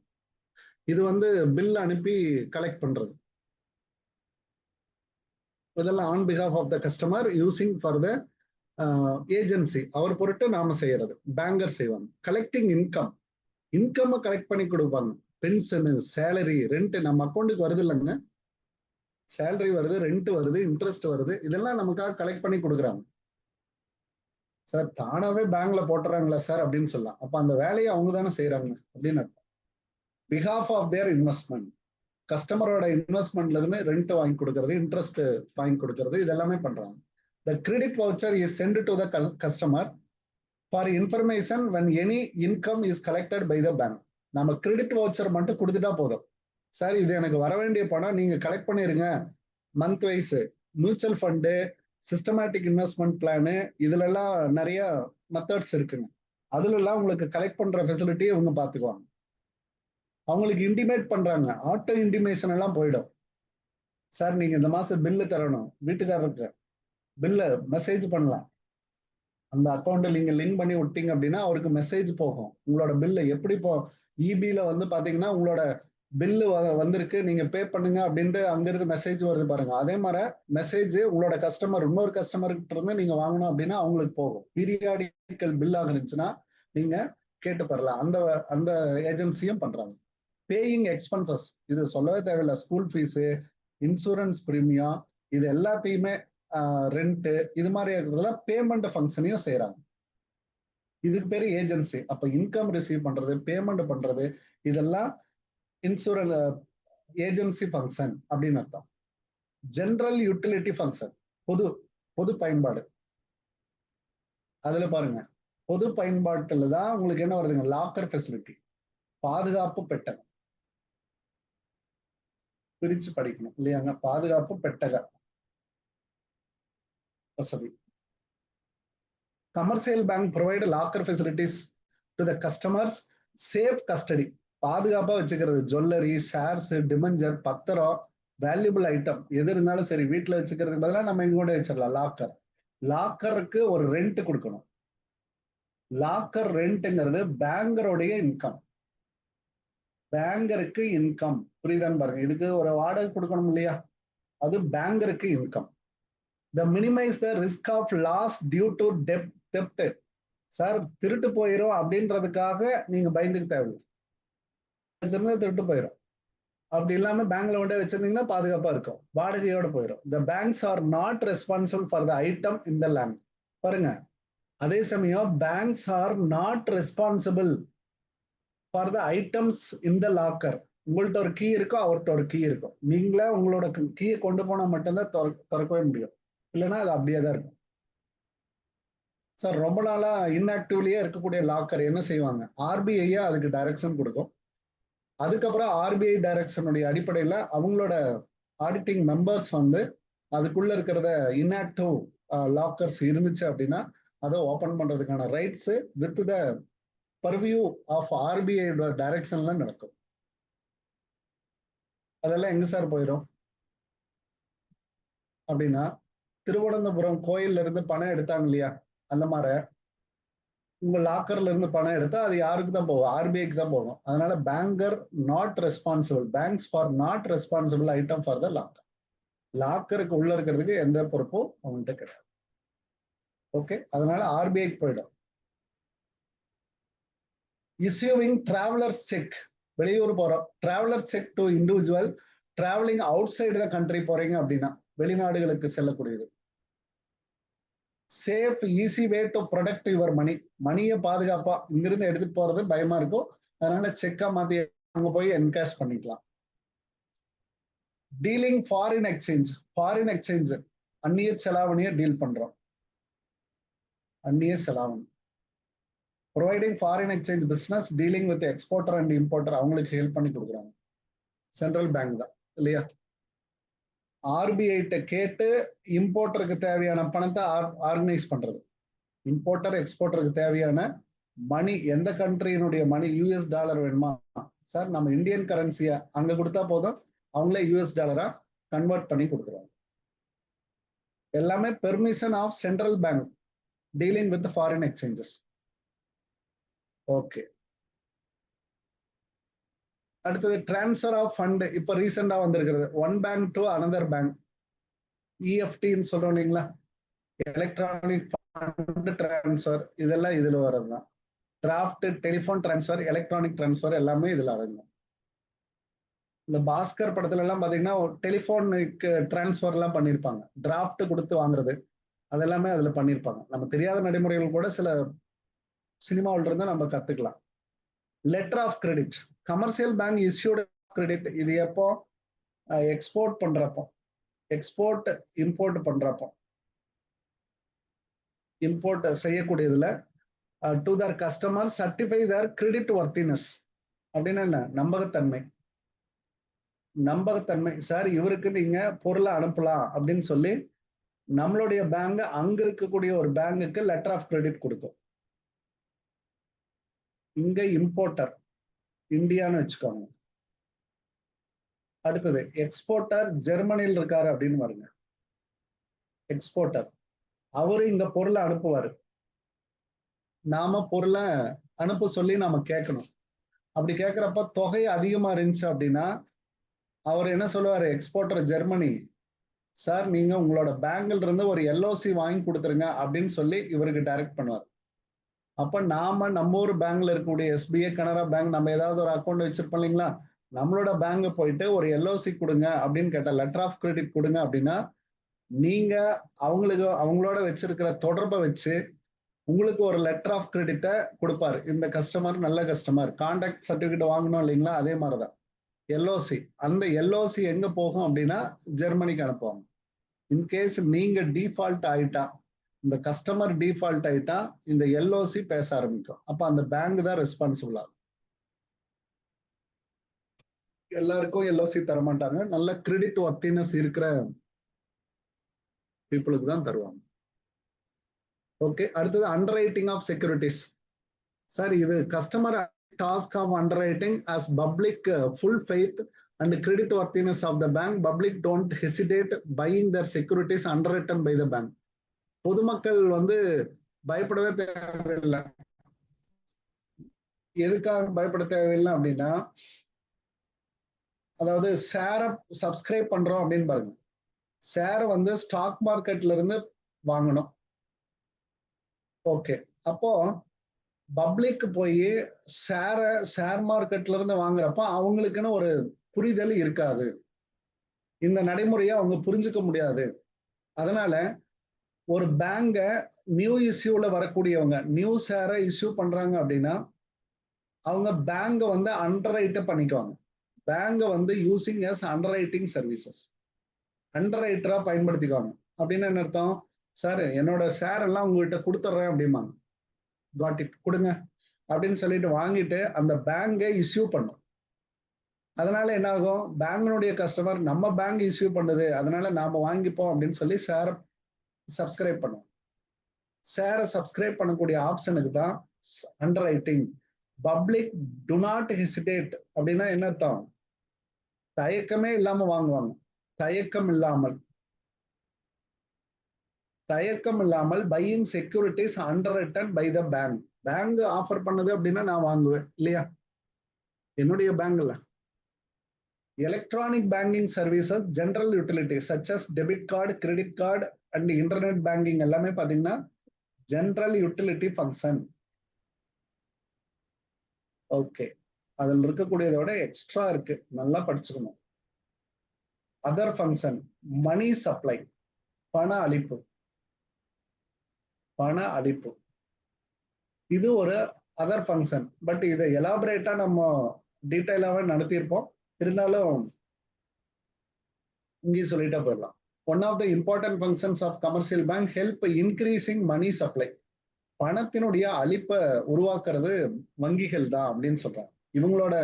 இது பில் அனுப்பி கலெக்ட் பண்றது. இதெல்லாம் on behalf of the customer using for the agency, அவர் பொருட்டு நாம செய்யறது. பேங்கர் செய்வாங்க. கலெக்டிங் இன்கம், இன்கம் கலெக்ட் பண்ணி கொடுப்பாங்க. பென்ஷனு, சேலரி, ரெண்ட் நம்ம அக்கௌண்ட்டுக்கு வருது இல்லைங்க. சேலரி வருது, ரெண்ட் வருது, இன்ட்ரெஸ்ட் வருது, இதெல்லாம் நமக்காக கலெக்ட் பண்ணி கொடுக்குறாங்க. சார் தானாவே பேங்க்ல போட்டுறாங்களா சார் அப்படின்னு சொல்லலாம். அப்ப அந்த வேலையை அவங்க தானே செய்யறாங்க அப்படின்னு அர்த்தம். பிஹாஃப் ஆஃப் தேர் இன்வெஸ்ட்மெண்ட், கஸ்டமரோட இன்வெஸ்ட்மெண்ட்ல இருந்து ரெண்ட் வாங்கி கொடுக்கறது, இன்ட்ரெஸ்ட் வாங்கி கொடுக்கறது, இதெல்லாமே பண்றாங்க. The credit voucher is sent to the customer for information when any income is collected by the bank. நம்ம கிரெடிட் வவுச்சர் மட்டும் கொடுத்துட்டா போதும். சார் இது எனக்கு வர வேண்டிய பணம் நீங்க கலெக்ட் பண்ணிருங்க. Month wise mutual fund, systematic investment plan, இதுல எல்லாம் நிறைய மெத்தட்ஸ் இருக்குங்க. அதுல எல்லாம் உங்களுக்கு கலெக்ட் பண்ற ஃபெசிலிட்டி இவங்க பாத்துக்குவாங்க. அவங்களுக்கு இன்டிமேட் பண்றாங்க. ஆட்டோ இன்டிமேஷன் எல்லாம் போயிடும். சார் நீங்க இந்த மாசம் பில்லு தரணும், வீட்டுக்காரருக்கு பில்ல மெசேஜ் பண்ணலாம். அந்த அக்கௌண்ட் நீங்க லிங்க் பண்ணி விட்டீங்க அப்படின்னா அவருக்கு மெசேஜ் போகும். உங்களோட பில்லு எப்படி இப்போ இபில பாத்தீங்கன்னா உங்களோட பில்லு வந்திருக்கு நீங்க பே பண்ணுங்க அப்படின்ட்டு அங்கிருந்து மெசேஜ் வருது பாருங்க. அதே மாதிரி மெசேஜ் உங்களோட கஸ்டமர் இன்னொரு கஸ்டமர்கிட்ட இருந்து நீங்க வாங்கணும் அப்படின்னா அவங்களுக்கு போகும். பீரியாடிக்கல் பில் ஆக இருந்துச்சுன்னா நீங்க கேட்டு பெறலாம். அந்த ஏஜென்சியும் பண்றாங்க. பேயிங் எக்ஸ்பென்சஸ், இது சொல்லவே தேவையில்லை. ஸ்கூல் ஃபீஸு, இன்சூரன்ஸ் பிரீமியம், இது எல்லாத்தையுமே ரெண்ட், இது மாதிரி இருக்கிறதெல்லாம் பேமெண்ட் ஃபங்க்ஷனையும் செய்யறாங்க. இதுக்கு பேரு ஏஜென்சி. அப்ப இன்கம் ரிசீவ் பண்றது, பேமெண்ட் பண்றது, இதெல்லாம் இன்சூரன்ஸ் ஏஜென்சி ஃபங்க்ஷன் அப்படின்னு அர்த்தம். ஜெனரல் யூட்டிலிட்டி ஃபங்க்ஷன், பொது பயன்பாடு. அதுல பாருங்க பொது பயன்பாட்டுல தான் உங்களுக்கு என்ன வருதுங்க, லாக்கர் ஃபெசிலிட்டி, பாதுகாப்பு பெட்டகம். பிரிச்சு படிக்கணும் இல்லையாங்க? பாதுகாப்பு பெட்டக வசதி. Commercial bank provide locker facilities to the customers, safe custody, பாதுகாப்பா வச்சுக்கிறது. ஜுவல்லரி, ஷேர்ஸ், டிமெஞ்சர், பத்திரம், வேல்யூபிள் ஐட்டம் எது இருந்தாலும் சரி வீட்டுல வச்சுக்கிறதுக்கு பதிலாக நம்ம இங்க கூட வச்சிடலாம். லாக்கர். லாக்கருக்கு ஒரு ரெண்ட் கொடுக்கணும். லாக்கர் ரெண்ட்ங்கிறது பேங்கருடைய இன்கம். பேங்கருக்கு இன்கம் புரியுதான்னு பாருங்க. இதுக்கு ஒரு வாடகை கொடுக்கணும் இல்லையா? அது பேங்கருக்கு income. The minimize the risk of loss due to theft. Sir திருட்டு போயிரும் அப்படின்றதுக்காக நீங்க பயந்துக்கு தேவையில்லை. திருட்டு போயிடும். அப்படி இல்லாம பேங்க்ல கொண்டே வச்சிருந்தீங்கன்னா பாதுகாப்பா இருக்கும். வாடகையோட போயிடும். The banks are not responsible for the item in the land. பாருங்க, அதே சமயம் banks R not responsible for the items in the locker. உங்கள்ட்ட ஒரு கீ இருக்கும், அவர்கிட்ட ஒரு கீ இருக்கும். நீங்களே உங்களோட கீயை கொண்டு போனா மட்டும்தான் திறக்கவே முடியும், இல்லைன்னா அது அப்படியே தான் இருக்கும். சார் ரொம்ப நாளா இன்ஆக்டிவ்லயே இருக்கக்கூடிய லாக்கர் என்ன செய்வாங்க, ஆர்பிஐ அதுக்கு டைரக்ஷன் கொடுக்கும். அதுக்கப்புறம் ஆர்பிஐ டைரக்ஷனுடைய அடிப்படையில் அவங்களோட ஆடிட்டிங் மெம்பர்ஸ் வந்து அதுக்குள்ள இருக்கிறத இன்ஆக்டிவ் லாக்கர்ஸ் இருந்துச்சு அப்படின்னா அதை ஓபன் பண்றதுக்கான rights with the purview of RBI டைரக்ஷன்ல நடக்கும். அதெல்லாம் எங்க சார் போயிடும் அப்படின்னா, திருவனந்தபுரம் கோயில்ல இருந்து பணம் எடுத்தாங்க இல்லையா, அந்த மாதிரி உங்க லாக்கர்ல இருந்து பணம் எடுத்தா அது யாருக்கு தான் போகும், ஆர்பிஐக்கு தான் போகும். அதனால banker not responsible, banks for not responsible item for the locker. லாக்கருக்கு உள்ள இருக்கிறதுக்கு எந்த பொறுப்பும் அவங்கள்ட்ட கிடையாது. ஓகே, அதனால ஆர்பிஐக்கு போயிடும். இஸ்யூவிங் டிராவலர்ஸ் செக், வெளியூர் போறோம், traveller cheque to individual travelling outside the country போறீங்க அப்படின்னா, வெளிநாடுகளுக்கு செல்லக்கூடியது. Safe easy way to protect your money, மணியை பாதுகாப்பா இங்கிருந்து எடுத்துட்டு போறது பயமா இருக்கும், அதனால செக்கா மாத்தி அங்க போய் என்கேஷ் பண்ணிக்கலாம். Dealing foreign exchange, foreign exchange அந்நிய செலாவணியை டீல் பண்றோம், அந்நிய செலாவணி. Providing foreign exchange business dealing with exporter and importer, அவங்களுக்கு ஹெல்ப் பண்ணி கொடுக்குறாங்க, சென்ட்ரல் பேங்க் தான் இல்லையா. ஆர்பிஐ கேட்டு இம்போர்ட்டருக்கு தேவையான பணத்தை ஆர்கனைஸ் பண்றது. இம்போர்ட்டர் எக்ஸ்போர்ட்டருக்கு தேவையான மணி, எந்த கண்ட்ரியினுடைய மணி, யூஎஸ் டாலர் வேணுமா சார், நம்ம இந்தியன் கரன்சியை அங்க கொடுத்தா போதும், அவங்களே யூஎஸ் டாலரா கன்வெர்ட் பண்ணி கொடுக்குறாங்க. எல்லாமே permission of central bank dealing with foreign exchanges. Okay, அடுத்தது டிரான்ஸ்ஃபர் ஆஃப் ஃபண்ட். இப்ப ரீசெண்டா வந்திருக்கிறது, one bank to another bank, இஎஃப்டின்னு சொல்றோம் இல்லைங்களா, எலக்ட்ரானிக் ஃபண்ட் டிரான்ஸ்ஃபர், இதெல்லாம் இதுல வர்றதுதான். Draft, telephone transfer, electronic transfer எல்லாமே இதுல அடங்கும். இந்த பாஸ்கர் படத்துல எல்லாம் பாத்தீங்கன்னா டெலிஃபோனுக்கு டிரான்ஸ்ஃபர் எல்லாம் பண்ணியிருப்பாங்க, டிராஃப்ட் கொடுத்து வாங்குறது அதெல்லாமே அதுல பண்ணியிருப்பாங்க. நம்ம தெரியாத நடைமுறைகள் கூட சில சினிமாவில் இருந்து நம்ம கத்துக்கலாம். Letter of credit, commercial bank issued credit, இது எப்போ எக்ஸ்போர்ட் பண்றப்போ, எக்ஸ்போர்ட் இம்போர்ட் பண்றப்போ, இம்போர்ட் செய்யக்கூடியதுல to their customer certify their credit worthiness அப்படின்னா என்ன, நம்பகத்தன்மை. நம்பகத்தன்மை சார், இவருக்கு நீங்க பொருளை அனுப்பலாம் அப்படின்னு சொல்லி நம்மளுடைய பேங்க் அங்க இருக்கக்கூடிய ஒரு பேங்குக்கு லெட்டர் ஆஃப் கிரெடிட் கொடுக்கும். இங்க இம்போர்ட்டர் இந்தியான்னு வச்சுக்கோங்க. அடுத்தது எக்ஸ்போர்ட்டர் ஜெர்மனியில் இருக்காரு அப்படின்னு பாருங்க, எக்ஸ்போர்ட்டர் அவரு இங்க பொருளை அனுப்புவாரு, நாம பொருளை அனுப்ப சொல்லி நாம கேட்கணும். அப்படி கேட்கிறப்ப தொகை அதிகமா இருந்துச்சு அப்படின்னா அவர் என்ன சொல்லுவாரு, எக்ஸ்போர்ட்டர் ஜெர்மனி, சார் நீங்க உங்களோட பேங்க்ல இருந்து ஒரு எல்ஓசி வாங்கி கொடுத்துருங்க அப்படின்னு சொல்லி இவருக்கு டைரக்ட் பண்ணுவார். அப்ப நாம நம்ம ஒரு பேங்க்ல இருக்கக்கூடிய எஸ்பிஐ, கனரா பேங்க், நம்ம ஏதாவது ஒரு அக்கௌண்ட் வச்சிருப்போம் இல்லைங்களா, நம்மளோட பேங்க் போயிட்டு ஒரு எல்ஓசி கொடுங்க அப்படின்னு கேட்டா, லெட்டர் ஆஃப் கிரெடிட் கொடுங்க அப்படின்னா, நீங்க அவங்களுக்கு அவங்களோட வச்சிருக்கிற தொடர்பை வச்சு உங்களுக்கு ஒரு லெட்டர் ஆஃப் கிரெடிட்டை கொடுப்பாரு. இந்த கஸ்டமர் நல்ல கஸ்டமர், கான்டாக்ட் சர்டிபிகேட் வாங்கணும் இல்லைங்களா, அதே மாதிரிதான் எல்ஓசி. அந்த எல்ஓசி எங்க போகும் அப்படின்னா ஜெர்மனிக்கு அனுப்புவாங்க. இன்கேஸ் நீங்க டிஃபால்ட் ஆயிட்டா, இந்த கஸ்டமர் டிஃபால்ட் ஆயிட்டா இந்த எல்ஓசி பேச ஆரம்பிக்கும். அப்ப அந்த பேங்க் தான் ரெஸ்பான்சிபிள் ஆகும். எல்லாருக்கும் எல்ஓசி தர மாட்டாங்க, நல்ல கிரெடிட் வர்த்தினஸ் இருக்கிற பீப்புளுக்கு தான் தருவாங்க. ஓகே, அடுத்தது underwriting of securities. Sir இது customer task of underwriting as public full faith and credit worthiness of the bank. Public don't hesitate buying their securities underwritten by the bank. பொதுமக்கள் வந்து பயப்படவே தேவையில்லை. எதுக்காக பயப்பட தேவையில்லை அப்படின்னா, அதாவது ஷேரை சப்ஸ்கிரைப் பண்றோம் அப்படின்னு பாருங்க, ஷேரை வந்து ஸ்டாக் மார்க்கெட்ல இருந்து வாங்கணும். ஓகே, அப்போ பப்ளிக் போய் ஷேர் மார்க்கெட்ல இருந்து வாங்குறப்ப அவங்களுக்குன்னு ஒரு புரிதல் இருக்காது, இந்த நடைமுறையை அவங்க புரிஞ்சுக்க முடியாது. அதனால ஒரு பேங்க நியூ இஷ்யூல வரக்கூடியவங்க நியூ ஷேரை இஷ்யூ பண்றாங்க அப்படின்னா அவங்க பேங்கை வந்து அண்டர் ரைட்டை பண்ணிக்குவாங்க. பேங்கை வந்து using as underwriting services அண்டர் ரைட்டரா பயன்படுத்திக்குவாங்க. அப்படின்னு என்ன அர்த்தம்? சார் என்னோட ஷேர் எல்லாம் உங்ககிட்ட கொடுத்துட்றேன் அப்படிம்பாங்க. காட் இட், கொடுங்க அப்படின்னு சொல்லிட்டு வாங்கிட்டு அந்த பேங்கை இஷ்யூ பண்ணும். அதனால என்ன ஆகும்? பேங்கினுடைய கஸ்டமர் நம்ம பேங்க் இஷ்யூ பண்ணுது அதனால நாம வாங்கிப்போம் அப்படின்னு சொல்லி ஷேரை சப்ஸ்கிரைப் பண்ணுவோம். ஷேரை சப்ஸ்கிரைப் பண்ணக்கூடிய ஆப்ஷனுக்கு தான் underwriting. Public to not hesitate அப்படின்னா என்ன அர்த்தம்? தயக்கமே இல்லாம வாங்குவாங்க. தயக்கம் இல்லாமல் buying securities underwritten by the bank. Bank offer பண்ணுது அப்படின்னா நான் வாங்குவேன் இல்லையா? என்னுடைய பேங்க்ல electronic banking services general utility such as debit card, credit card and internet banking எல்லாமே பாத்தீங்கன்னா ஜெனரல் யூட்டிலிட்டி ஃபங்க்ஷன். ஓகே, அதில் இருக்கக்கூடியதை விட எக்ஸ்ட்ரா இருக்கு, நல்லா படிச்சுக்கணும். அதர் ஃபங்க்ஷன் மணி சப்ளை, பண அளிப்பு. இது ஒரு அதர் ஃபங்க்ஷன். பட் இதை எலாபரேட்டா நம்ம டீட்டெயிலாவே நடத்தியிருப்போம். இருந்தாலும் இங்கே சொல்லிட்டா போயிடலாம். One of the important functions of commercial bank help increasing money supply. பணத்தினுடைய அளிப்பை உருவாக்குறது வங்கிகள் தான் அப்படின்னு சொல்றாங்க. இவங்களோட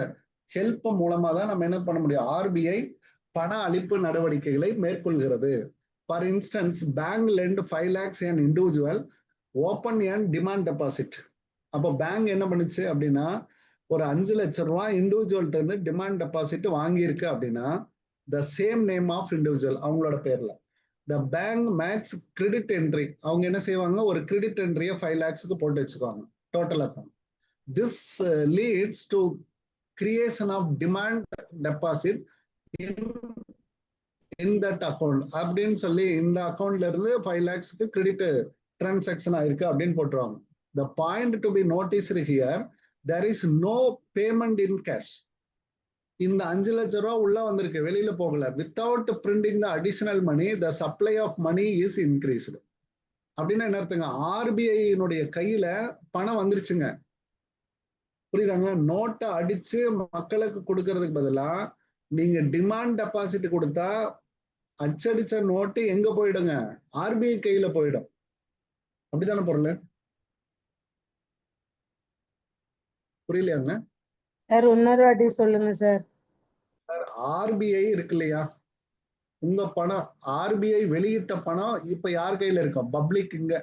ஹெல்ப் மூலமா தான் நம்ம என்ன பண்ண முடியும்? ஆர்பிஐ பண அளிப்பு நடவடிக்கைகளை மேற்கொள்கிறது. For instance, bank lend 5 lakhs an individual open and demand deposit. அப்போ பேங்க் என்ன பண்ணுச்சு அப்படின்னா ஒரு 5 லட்சம் ரூபாய் இண்டிவிஜுவல்ட்ட இருந்து டிமாண்ட் டெபாசிட் வாங்கியிருக்கு அப்படின்னா the same name of individual அவங்களோட பேர்ல the bank makes credit entry. அவங்க என்ன செய்வாங்க? ஒரு கிரெடிட் என்ட்ரியை 5 lakhsக்கு போட்டு வச்சுக்குவாங்க total account. This leads to creation of demand deposit in that account அப்படின்னு சொல்லி இந்த அக்கௌண்ட்ல இருந்து 5 lakhsக்கு கிரெடிட் டிரான்சாக்ஷன் ஆயிருக்கு அப்படின்னு போட்டுருவாங்க. The point to be noticed here, there is no payment in cash. இந்த 5 லட்சம் ரூபாய் உள்ள வந்திருக்கு, வெளியில போகல. Without printing the additional money the supply of money is increased. அப்படின்னா என்ன அர்த்தங்க? ஆர்பிஐனுடைய கையில பணம் வந்துருச்சுங்க, புரியுதாங்க? நோட்டை அடிச்சு மக்களுக்கு கொடுக்கறதுக்கு பதிலா நீங்க டிமாண்ட் டெபாசிட் கொடுத்தா அச்சடிச்ச நோட்டு எங்க போயிடுங்க? ஆர்பிஐ கையில போயிடும். அப்படித்தானே பொருள்? புரியலையாங்க சார்? இன்னொரு வாட்டி சொல்லுங்க சார். ஆர்பிஐ இருக்கு இல்லையா, உங்க பணம் ஆர்பிஐ வெளியிட்ட பணம் இப்ப யார் கையில இருக்கும்? பப்ளிக். இங்க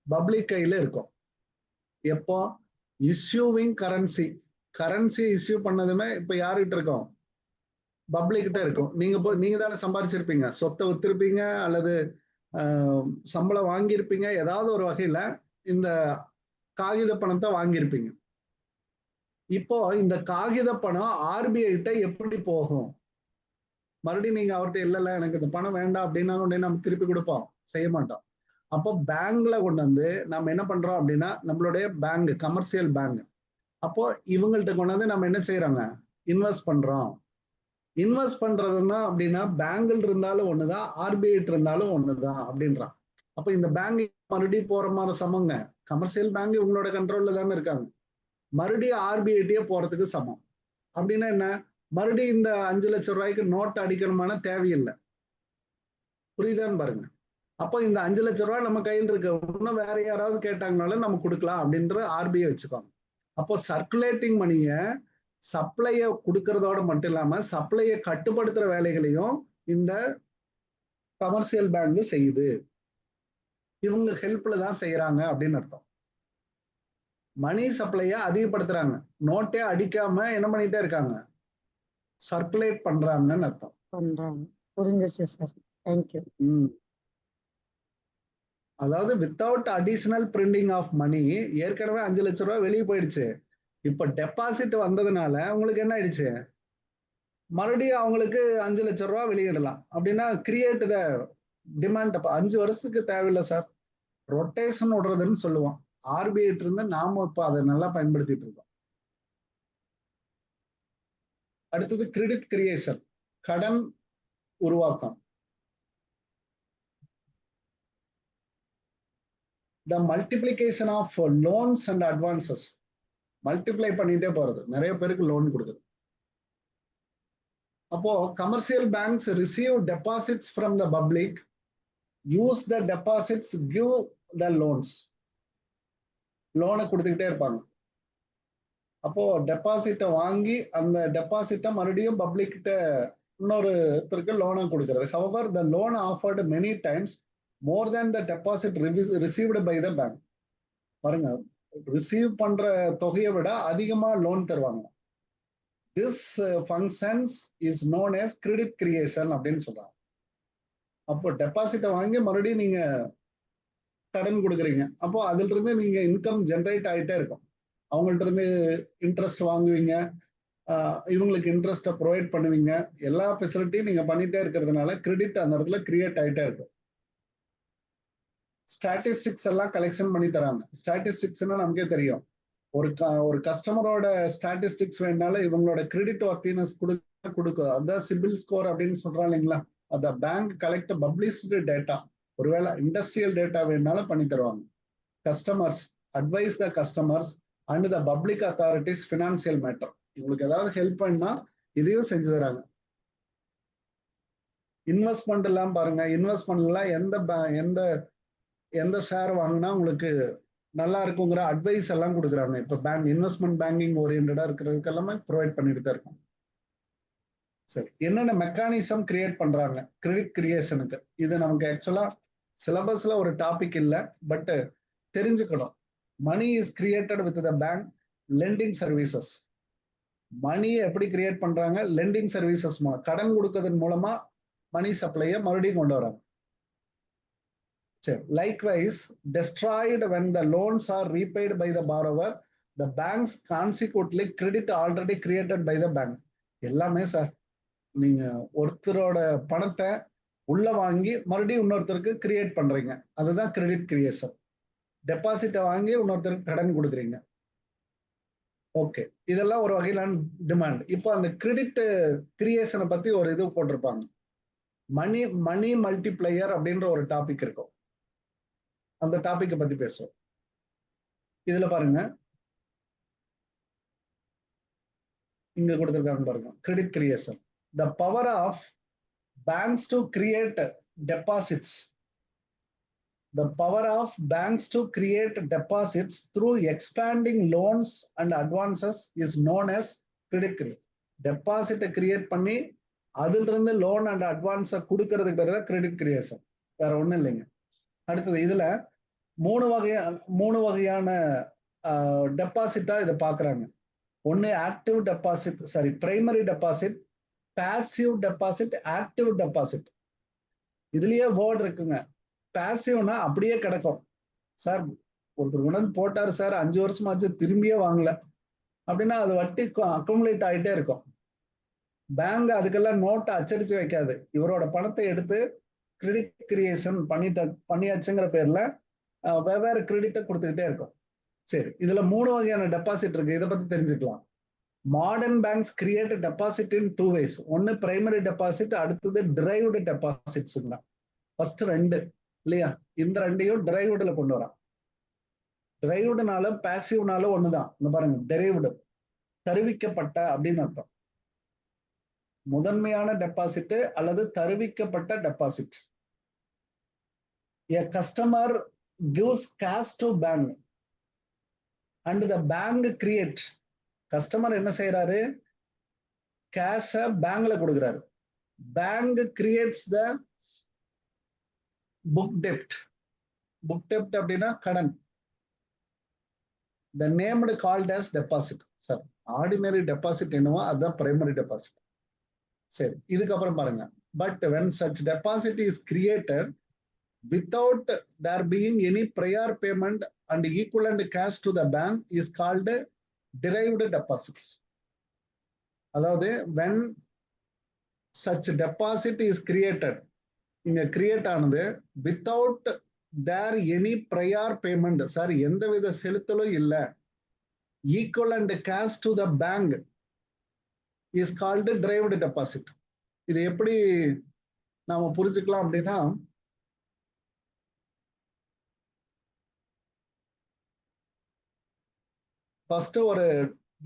பப்ளிக் கையில இருக்கும். எப்போ? இஷ்யூவிங் கரன்சி இஷ்யூ பண்ணதுமே இப்ப யாருகிட்ட இருக்கும்? பப்ளிக் கிட்ட இருக்கும். நீங்க தானே சம்பாதிச்சிருப்பீங்க, சொத்தை வித்திருப்பீங்க அல்லது சம்பளம் வாங்கியிருப்பீங்க, ஏதாவது ஒரு வகையில இந்த காகித பணத்தை வாங்கியிருப்பீங்க. இப்போ இந்த காகித பணம் ஆர்பிஐ கிட்ட எப்படி போகும்? மறுபடியும் நீங்க அவர்கிட்ட இல்ல எனக்கு இந்த பணம் வேண்டாம் அப்படின்னா நம்ம திருப்பி கொடுப்போம்? செய்ய மாட்டோம். அப்போ பேங்க்ல கொண்டு வந்து நம்ம என்ன பண்றோம் அப்படின்னா நம்மளுடைய பேங்க், கமர்ஷியல் பேங்க், அப்போ இவங்கள்ட்ட கொண்டு வந்து நம்ம என்ன செய்யறோங்க? இன்வெஸ்ட் பண்றோம். இன்வெஸ்ட் பண்றதுன்னா அப்படின்னா பேங்க்ல இருந்தாலும் ஒண்ணுதான், ஆர்பிஐ இருந்தாலும் ஒண்ணுதான் அப்படின்றான். அப்ப இந்த பேங்க் மறுபடியும் போற மாதிரி சமங்க. கமர்ஷியல் பேங்க் இவங்களோட கண்ட்ரோல்ல தானே இருக்காங்க, மறுபடியும் ஆர்பிஐட்டே போறதுக்கு சமம். அப்படின்னா என்ன? மறுபடியும் இந்த 5 லட்சம் ரூபாய்க்கு நோட் அடிக்கணுமான தேவையில்லை. புரியுதான்னு பாருங்க. அப்போ இந்த 5 லட்சம் ரூபாய் நம்ம கையில் இருக்க, இன்னும் வேற யாராவது கேட்டாங்கனாலும் நம்ம கொடுக்கலாம் அப்படின்ற ஆர்பிஐ வச்சுக்கோங்க. அப்போ சர்க்குலேட்டிங் மணிய சப்ளைய கொடுக்கறதோட மட்டும் இல்லாம சப்ளையை கட்டுப்படுத்துற வேலைகளையும் இந்த கமர்ஷியல் பேங்க் செய்யுது. இவங்க ஹெல்ப்ல தான் செய்யறாங்க அப்படின்னு அர்த்தம். மணி சப்ளைய அதிகப்படுத்துறாங்க, நோட்டே அடிக்காம என்ன பண்ணிட்டே இருக்காங்க? சர்க்குலேட் பண்றாங்கன்னு அர்த்தம். பண்றாங்க. புரிஞ்சிச்சு சார். தேங்க்யூ. அதாவது without additional printing of money, ஏற்கனவே 5 லட்சம் ரூபாய் வெளியே போயிடுச்சு. இப்ப டெபாசிட் வந்ததுனால உங்களுக்கு என்ன ஆயிடுச்சு? மறுபடியும் அவங்களுக்கு 5 லட்சம் ரூபாய் வெளியிடலாம். அப்படின்னா கிரியேட் த டிமாண்ட். 5 வருஷத்துக்கு தேவையில்லை சார், ரொட்டேஷன் விடுறதுன்னு சொல்லுவோம். ஆர்பிஐ இருந்து நாம இப்ப அதை நல்லா பயன்படுத்திட்டு இருக்கோம். அடுத்தது கிரெடிட் கிரியேஷன், கடன் உருவாக்கம். the multiplication of loans and advances. Multiply பண்ணிட்டே போறது, நிறைய பேருக்கு லோன் கொடுக்குது. அப்போ commercial banks receive deposits from the public, use the deposits, give the loans. லோனை கொடுத்துக்கிட்டே இருப்பாங்க. அப்போ டெபாசிட்டை வாங்கி அந்த டெபாசிட்டை மறுபடியும் பப்ளிக் கிட்ட இன்னொருத்தருக்கு லோனை கொடுக்கிறது. However, the loan offered many times more than the deposit received by the bank. பாருங்க, ரிசீவ் பண்ற தொகையை விட அதிகமா லோன் தருவாங்க. This functions is known as credit creation அப்படின்னு சொல்றாங்க. அப்போ டெபாசிட்டை வாங்கி மறுபடியும் நீங்க கடன் கொடுக்குறீங்க. அப்போ அதுல இருந்து நீங்க இன்கம் ஜென்ரேட் ஆகிட்டே இருக்கும். அவங்கள்ட்ட இருந்து இன்ட்ரெஸ்ட் வாங்குவீங்க, இவங்களுக்கு இன்ட்ரெஸ்ட்டை ப்ரொவைட் பண்ணுவீங்க. எல்லா ஃபெசிலிட்டியும் நீங்க பண்ணிட்டே இருக்கிறதுனால கிரெடிட் அந்த இடத்துல கிரியேட் ஆகிட்டே இருக்கும். ஸ்டாட்டிஸ்டிக்ஸ் எல்லாம் கலெக்ஷன் பண்ணி தராங்க. ஸ்டாட்டிஸ்டிக்ஸ்னா நமக்கே தெரியும். ஒரு கஸ்டமரோட ஸ்டாட்டிஸ்டிக்ஸ் வேணாலும் இவங்களோட கிரெடிட் ஒர்த்தினஸ் கொடுக்கும். அதான் சிபில் ஸ்கோர் அப்படின்னு சொல்றாங்க இல்லைங்களா. அந்த பேங்க் கலெக்ட் பப்ளிஷ்டு டேட்டா, ஒருவேளை இண்டஸ்ட்ரியல் டேட்டா வேணாலும் பண்ணி தருவாங்க. Customers advice the customers and the public authorities financial matter. உங்களுக்கு ஏதாவது ஹெல்ப் பண்ணா இதையும் செஞ்சு தராங்க. இன்வெஸ்ட்மெண்ட் எல்லாம் பாருங்க, இன்வெஸ்ட்மெண்ட்லாம் எந்த ஷேர் வாங்கினா உங்களுக்கு நல்லா இருக்குங்கிற அட்வைஸ் எல்லாம் கொடுக்குறாங்க. இப்போ பேங்க் இன்வெஸ்ட்மெண்ட் பேங்கிங் ஓரியன்டா இருக்கிறதுக்கு எல்லாமே ப்ரொவைட் பண்ணிட்டு தான் இருக்கும். சரி, என்னென்ன மெக்கானிசம் கிரியேட் பண்றாங்க கிரெடிட் கிரியேஷனுக்கு? இது நமக்கு ஆக்சுவலா சிலபஸ்ல ஒரு டாபிக் இல்லை, பட் தெரிஞ்சுக்கணும். Money is created with the bank lending services. மணியை எப்படி கிரியேட் பண்றாங்க? லெண்டிங் சர்வீசஸ், கடன் கொடுக்கறதன் மூலமா மணி சப்ளையை மறுபடியும் கொண்டு வராங்க. சரி, likewise destroyed when the loans are repaid by the borrower, the banks consequently credit already created by the bank. எல்லாமே சார், நீங்க ஒருத்தரோட பணத்தை உள்ள வாங்கி மறுபடியும் இன்னொருத்தருக்கு கிரியேட் பண்றீங்க, அதுதான் கிரெடிட் கிரியேஷன். டெபாசிட்டை வாங்கி இன்னொருத்தருக்கு கடன் கொடுக்குறீங்க. ஓகே, இதெல்லாம் ஒரு வகையிலான டிமாண்ட். இப்போ அந்த கிரெடிட் கிரியேஷனை பத்தி ஒரு இது போட்டிருப்பாங்க. மணி மல்டிப்ளையர் அப்படின்ற ஒரு டாபிக் இருக்கும். அந்த டாபிக்கை பத்தி பேசுவோம். இதுல பாருங்க, இங்க கொடுத்திருக்காங்க பாருங்க, credit creation. The power of banks to create deposits. The power of banks to create deposits through expanding loans and advances is known as credit creation. Deposit create பண்ணி அதுல இருந்து லோன் அண்ட் அட்வான்ஸ் கொடுக்கறதுக்கு பேர் தான் கிரெடிட் கிரியேஷன், வேற ஒண்ணும் இல்லைங்க. அடுத்தது இதுல மூணு வகையான டெபாசிட்டா இதை பாக்குறாங்க. ஒன்னு active deposit, sorry primary deposit, passive deposit, active deposit. இதுலயே வேர்ட் இருக்குங்க. பாசிவ்னா அப்படியே கிடக்கும் சார், ஒருத்தர் உணர்ந்து போட்டாரு சார், 5 வருஷமாச்சு திரும்பியே வாங்கல அப்படின்னா அது வட்டி அக்குமுலேட் ஆகிட்டே இருக்கும். பேங்க் அதுக்கெல்லாம் நோட்டை அச்சடிச்சு வைக்காது. இவரோட பணத்தை எடுத்து கிரெடிட் கிரியேஷன் பண்ணியாச்சுங்கிற பேர்ல வெவ்வேறு கிரெடிட்டை கொடுத்துக்கிட்டே இருக்கும். சரி, இதுல 3 வகையான டெபாசிட் இருக்கு, இதை பத்தி தெரிஞ்சுக்கலாம். மாடர்ன் பேங்க்ஸ் கிரியேட் டெபாசிட் இன் 2 ways. ஒன்னு பிரைமரி டெபாசிட், அடுத்தது டிரைவ்டு டெபாசிட்ஸுங்களா. ஃபர்ஸ்ட் 2 இல்லையா, இந்த 2ஐயும் டிரைவ்டுல கொண்டு வரான். டிரைவ்டுனால பாசிவ்னால ஒண்ணுதான். இந்த பாருங்க, டெரைவ்டு தருவிக்கப்பட்ட அப்படின்னு அர்த்தம். முதன்மையான டெபாசிட் அல்லது தருவிக்கப்பட்ட deposit. A customer gives cash to bank and the bank create. Customer என்ன செய்யறாரு? கேஷ பேங்க்ல கொடுக்கிறாரு. பேங்க் கிரியேட்ஸ் த புக் டெப்ட். புக் டெப்ட் அப்படின்னா கடன். The named called as deposit. Sir, ordinary deposit என்னவோ அதுதான் பிரைமரி டெபாசிட். சரி, இதுக்கப்புறம் பாருங்க, but when such deposit is created without there being any prior payment and equivalent cash to the bank is called derived deposits. அதாவது when such deposit is created, இங்க கிரியேட் ஆனது without there any prior payment, sir எந்தவித செலுத்தலும் இல்லை, equivalent cash to the bank is called derived deposit. இது எப்படி நாம புரிஞ்சுக்கலாம் அப்படின்னா, ஃபர்ஸ்ட் ஒரு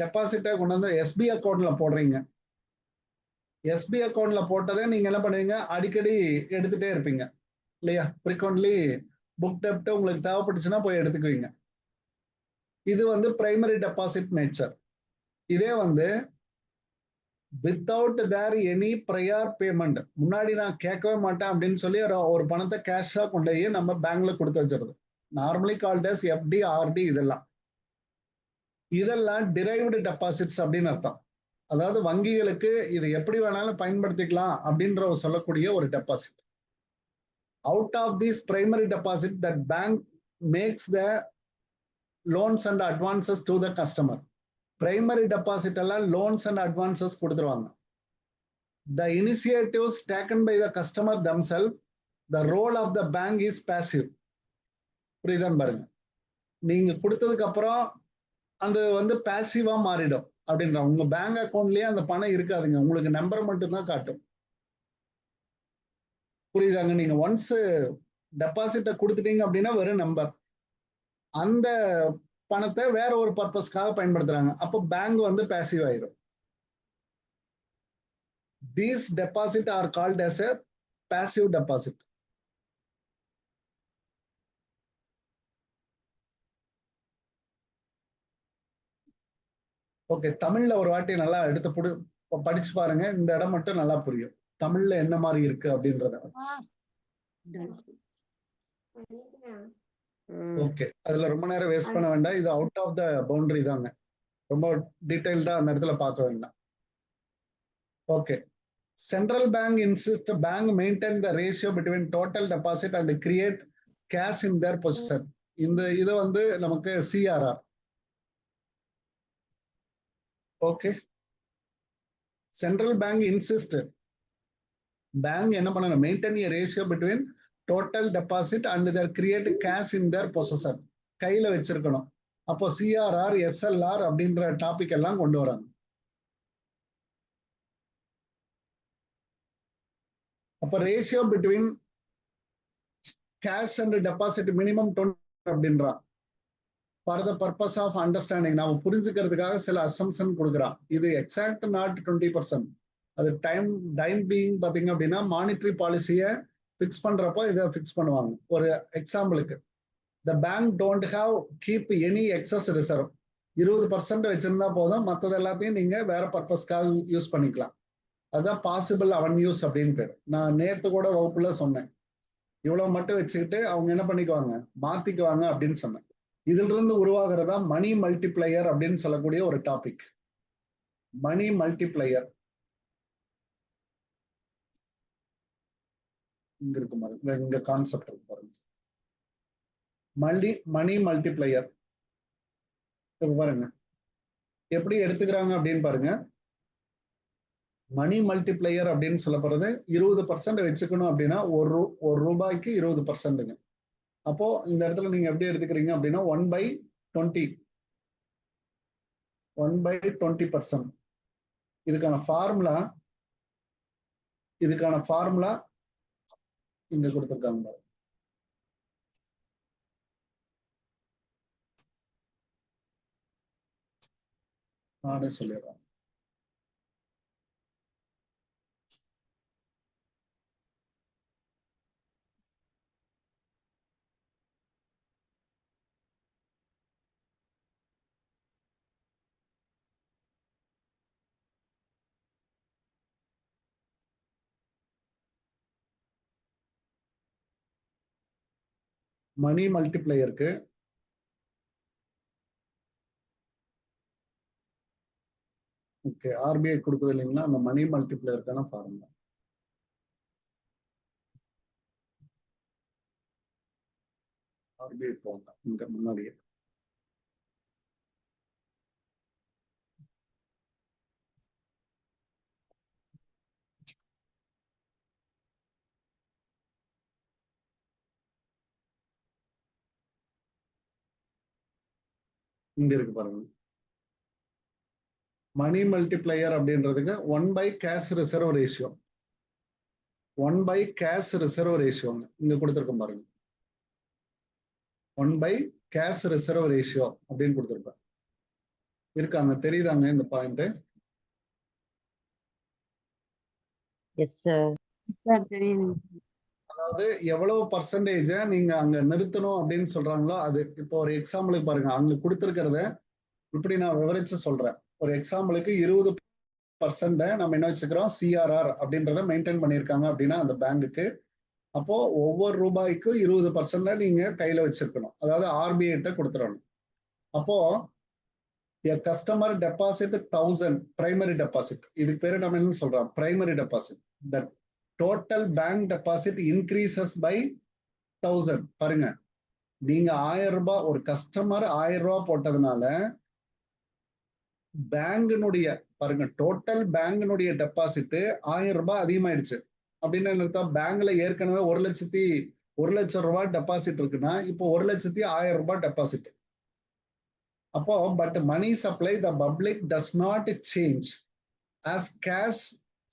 டெபாசிட்டை கொண்டு வந்து எஸ்பி அக்கௌண்ட்ல போடுறீங்க. எஸ்பி அக்கௌண்ட்ல போட்டதை நீங்க என்ன பண்ணுவீங்க, அடிக்கடி எடுத்துட்டே இருப்பீங்க இல்லையா? ஃப்ரீக்வென்ட்லி புக் டெப்ட் உங்களுக்கு தேவைப்பட்டுச்சுன்னா போய் எடுத்துக்குவீங்க. இது வந்து பிரைமரி டெபாசிட் நேச்சர். இதே வந்து without there any prior payment, முன்னாடி நான் கேட்கவே மாட்டேன் அப்படின்னு சொல்லி ஒரு பணத்தை கேஷா கொண்டு போய் நம்ம பேங்க்ல கொடுத்து வச்சிருது. Normally called as FD, RD. இதெல்லாம் டிரைவ்டு டெபாசிட்ஸ் அப்படின்னு அர்த்தம். அதாவது வங்கிகளுக்கு இது எப்படி வேணாலும் பயன்படுத்திக்கலாம் அப்படின்ற சொல்லக்கூடிய ஒரு deposit. Out of this primary deposit that bank makes the loans and advances to the customer. Primary deposit எல்லாம் லோன்ஸ் அண்ட் அட்வான்சஸ் கொடுத்துருவாங்க. The initiatives taken by the customer themselves, the role of the bank is passive. புரியுதான் பாருங்க. நீங்க கொடுத்ததுக்கு அப்புறம் அது வந்து பாசிவா மாறிடும் அப்படின்ற. உங்க பேங்க் அக்கௌண்ட்லயே அந்த பணம் இருக்காதுங்க, உங்களுக்கு நம்பர் மட்டும் தான் காட்டும். புரியுதாங்க? நீங்க ஒன்ஸ் டெபாசிட்டை கொடுத்துட்டீங்க அப்படின்னா வெறும் நம்பர். அந்த பணத்தை வேற ஒரு பர்பஸ்க்காக பயன்படுத்துறாங்க. அப்போ பேங்க் வந்து பாசிவ் ஆயிரும். These deposits are called as a passive deposit. Okay, தமிழ்ல ஒரு வாட்டி நல்லா எடுத்து படிச்சு பாருங்க. இந்த இடம் மட்டும் நல்லா புரியும் தமிழ்ல என்ன மாதிரி இருக்கு அப்படின்றத. ஓகே, அதுல ரொம்ப நேரம் வேஸ்ட் பண்ண வேண்டாம். இது அவுட் ஆஃப் த பவுண்டரி தாங்க, ரொம்ப டீடைல்டா அந்த இடத்துல பார்க்க வேண்டாம். Okay, Central Bank insists the bank maintain the ratio between total deposit and create cash in their possession. இது வந்து நமக்கு CRR. Okay, Central Bank insists bank என்ன பண்ணணும், maintain a ratio between total deposit and their create cash in their possession. கையில வச்சிருக்கணும். அப்போ CRR, SLR அப்படின்ற டாபிக் எல்லாம் கொண்டு வராங்க. அப்ப ratio between cash and deposit minimum 20 அப்படின்றான். For the purpose of understanding, நாம புரிஞ்சுக்கிறதுக்காக சில அசம்ஷன் கொடுக்குறான். இது எக்ஸாக்ட் நாட் 20%. அது டைம் பீயிங் பாத்தீங்க அப்படின்னா மானிட்டரி பாலிசியை ஃபிக்ஸ் பண்றப்போ இதை ஃபிக்ஸ் பண்ணுவாங்க. ஒரு எக்ஸாம்பிளுக்கு, the bank don't have keep any excess reserve. 20% வச்சிருந்தா போதும், மற்றது எல்லாத்தையும் நீங்க வேற பர்பஸ்க்காக யூஸ் பண்ணிக்கலாம். அதுதான் பாசிபிள் அவென்யூஸ் அப்படின்னு பேர். நான் நேத்து கூட வகுப்புல சொன்னேன், இவ்வளவு மட்டும் வச்சுக்கிட்டு அவங்க என்ன பண்ணிக்குவாங்க, மாத்திக்குவாங்க அப்படின்னு சொன்னேன். இதுல இருந்து உருவாகிறதா மணி மல்டிப்ளையர் அப்படின்னு சொல்லக்கூடிய ஒரு டாபிக். மணி மல்டிப்ளையர் இங்க இருக்கு பாருங்க, இங்க கான்செப்ட் இருக்கு பாருங்க, மணி மல்டிப்ளையர். பாருங்க எப்படி எடுத்துக்கிறாங்க அப்படின்னு பாருங்க. மணி மல்டிப்ளையர் அப்படின்னு சொல்லப்படுறது 20% வச்சுக்கணும் அப்படின்னா ஒரு ரூபாய்க்கு 20%ங்க. அப்போ இந்த இடத்துல நீங்க எப்படி எடுத்துக்கிறீங்க அப்படின்னா 1/20. 1/20%. இதுக்கான ஃபார்முலா இங்க கொடுத்துருக்காங்க. நானே சொல்லிடுறேன். மணி மல்டிப்ளையருக்கு ஓகே, ஆர்பிஐ கொடுக்குது இல்லைங்களா, அந்த மணி மல்டிப்ளையருக்கான ஃபார்முலா. ஆர்பிஐ போங்க இங்க முன்னாடியே. இங்க இருக்கு பாருங்க, மணி மல்டிப்ளையர் அப்படின்றதுக்கு 1/cash reserve ratio. 1/cash reserve ratio இங்க கொடுத்துருக்கோம் பாருங்க. 1/cash reserve ratio அப்படின்னு கொடுத்துருப்பேன். இருக்காங்க, தெரியுதாங்க இந்த பாயிண்ட்? Yes sir. சார் தெரியுது. அதாவது எவ்வளவு பர்சன்டேஜ நீங்க அங்க நிறுத்தணும் அப்படின்னு சொல்றாங்களோ அது. இப்போ ஒரு எக்ஸாம்பிளுக்கு பாருங்க, அங்க கொடுத்திருக்கிறத இப்படி நான் விவரிச்சு சொல்றேன். ஒரு எக்ஸாம்பிளுக்கு 20% நம்ம என்ன வச்சுக்கிறோம், சிஆர்ஆர் அப்படின்றத மெயின்டைன் பண்ணியிருக்காங்க அப்படின்னா அந்த பேங்குக்கு, அப்போ ஒவ்வொரு ரூபாய்க்கும் 20% நீங்க கையில வச்சிருக்கணும். அதாவது ஆர்பிஐ கிட்ட கொடுத்துடணும். அப்போ a customer deposit 1000 primary deposit, இதுக்கு பேரு நம்ம என்ன சொல்றோம், primary deposit. The total bank deposit increases by 1000. பாருங்க, நீங்க 1000 ரூபாய் ஒரு கஸ்டமர் 1000 ரூபாய் போட்டதுனால பேங்கினுடைய பாருங்க டோட்டல் பேங்கினுடைய டெபாசிட் 1000 ரூபாய் அதிகமாயிடுச்சு. அப்படின்னு என்ன, பேங்க்ல ஏற்கனவே 1 லட்சம் ரூபாய் டெபாசிட் இருக்குன்னா இப்போ 1,10,000 ரூபாய் டெபாசிட். அப்போ but money supply the public does not change as cash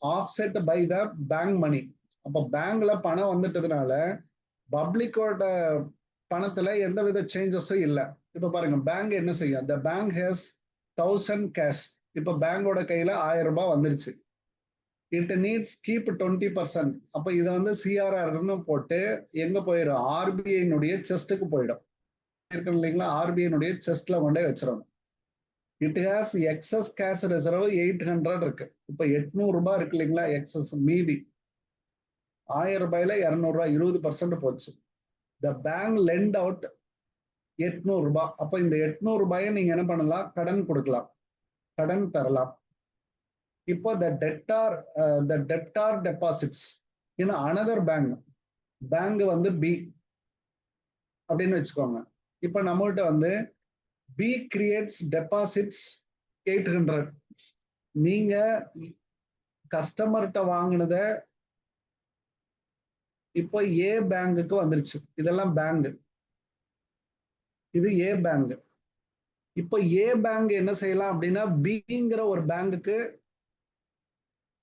offset by the bank money. அப்போ பேங்க்ல பணம் வந்துட்டதுனால பப்ளிக்கோட பணத்துல எந்தவித சேஞ்சஸும் இல்லை. இப்ப பாருங்க, பேங்க் என்ன செய்யும், த பேங்க் ஹேஸ் 1000 கேஷ். இப்ப பேங்கோட கையில 1000 ரூபாய் வந்துருச்சு. It needs keep 20%. அப்ப இதை வந்து சிஆர்ஆர்னு போட்டு எங்க போயிடும், ஆர்பிஐனுடைய செஸ்ட்டுக்கு போயிடும். இருக்கு இல்லைங்களா, ஆர்பிஐனுடைய செஸ்ட்ல கொண்டே வச்சிடணும். It has excess cash reserve 800 இருக்கு. இப்ப 800 ரூபாய் இருக்கு இல்லைங்களா எக்ஸஸ், மீதி 1000 ரூபாயில 200 ரூபாய் 20% போச்சு. த பேங்க் லெண்ட் அவுட் 800 ரூபாய். அப்ப இந்த 800 ரூபாயை நீங்க என்ன பண்ணலாம், கடன் கொடுக்கலாம், கடன் தரலாம். இப்போ the debtor deposits in another bank, bank வந்து பி அப்படின்னு வச்சுக்கோங்க. இப்ப நம்மகிட்ட வந்து பி கிரியேட்ஸ் டெபாசிட்ஸ் 800. நீங்க கஸ்டமர்கிட்ட வாங்கினத இப்போ ஏ பேங்குக்கு வந்துருச்சு. இதெல்லாம் பேங்க், இது ஏ பேங்க். இப்போ ஏ பேங்க் என்ன செய்யலாம் அப்படின்னா பிங்கிற ஒரு பேங்குக்கு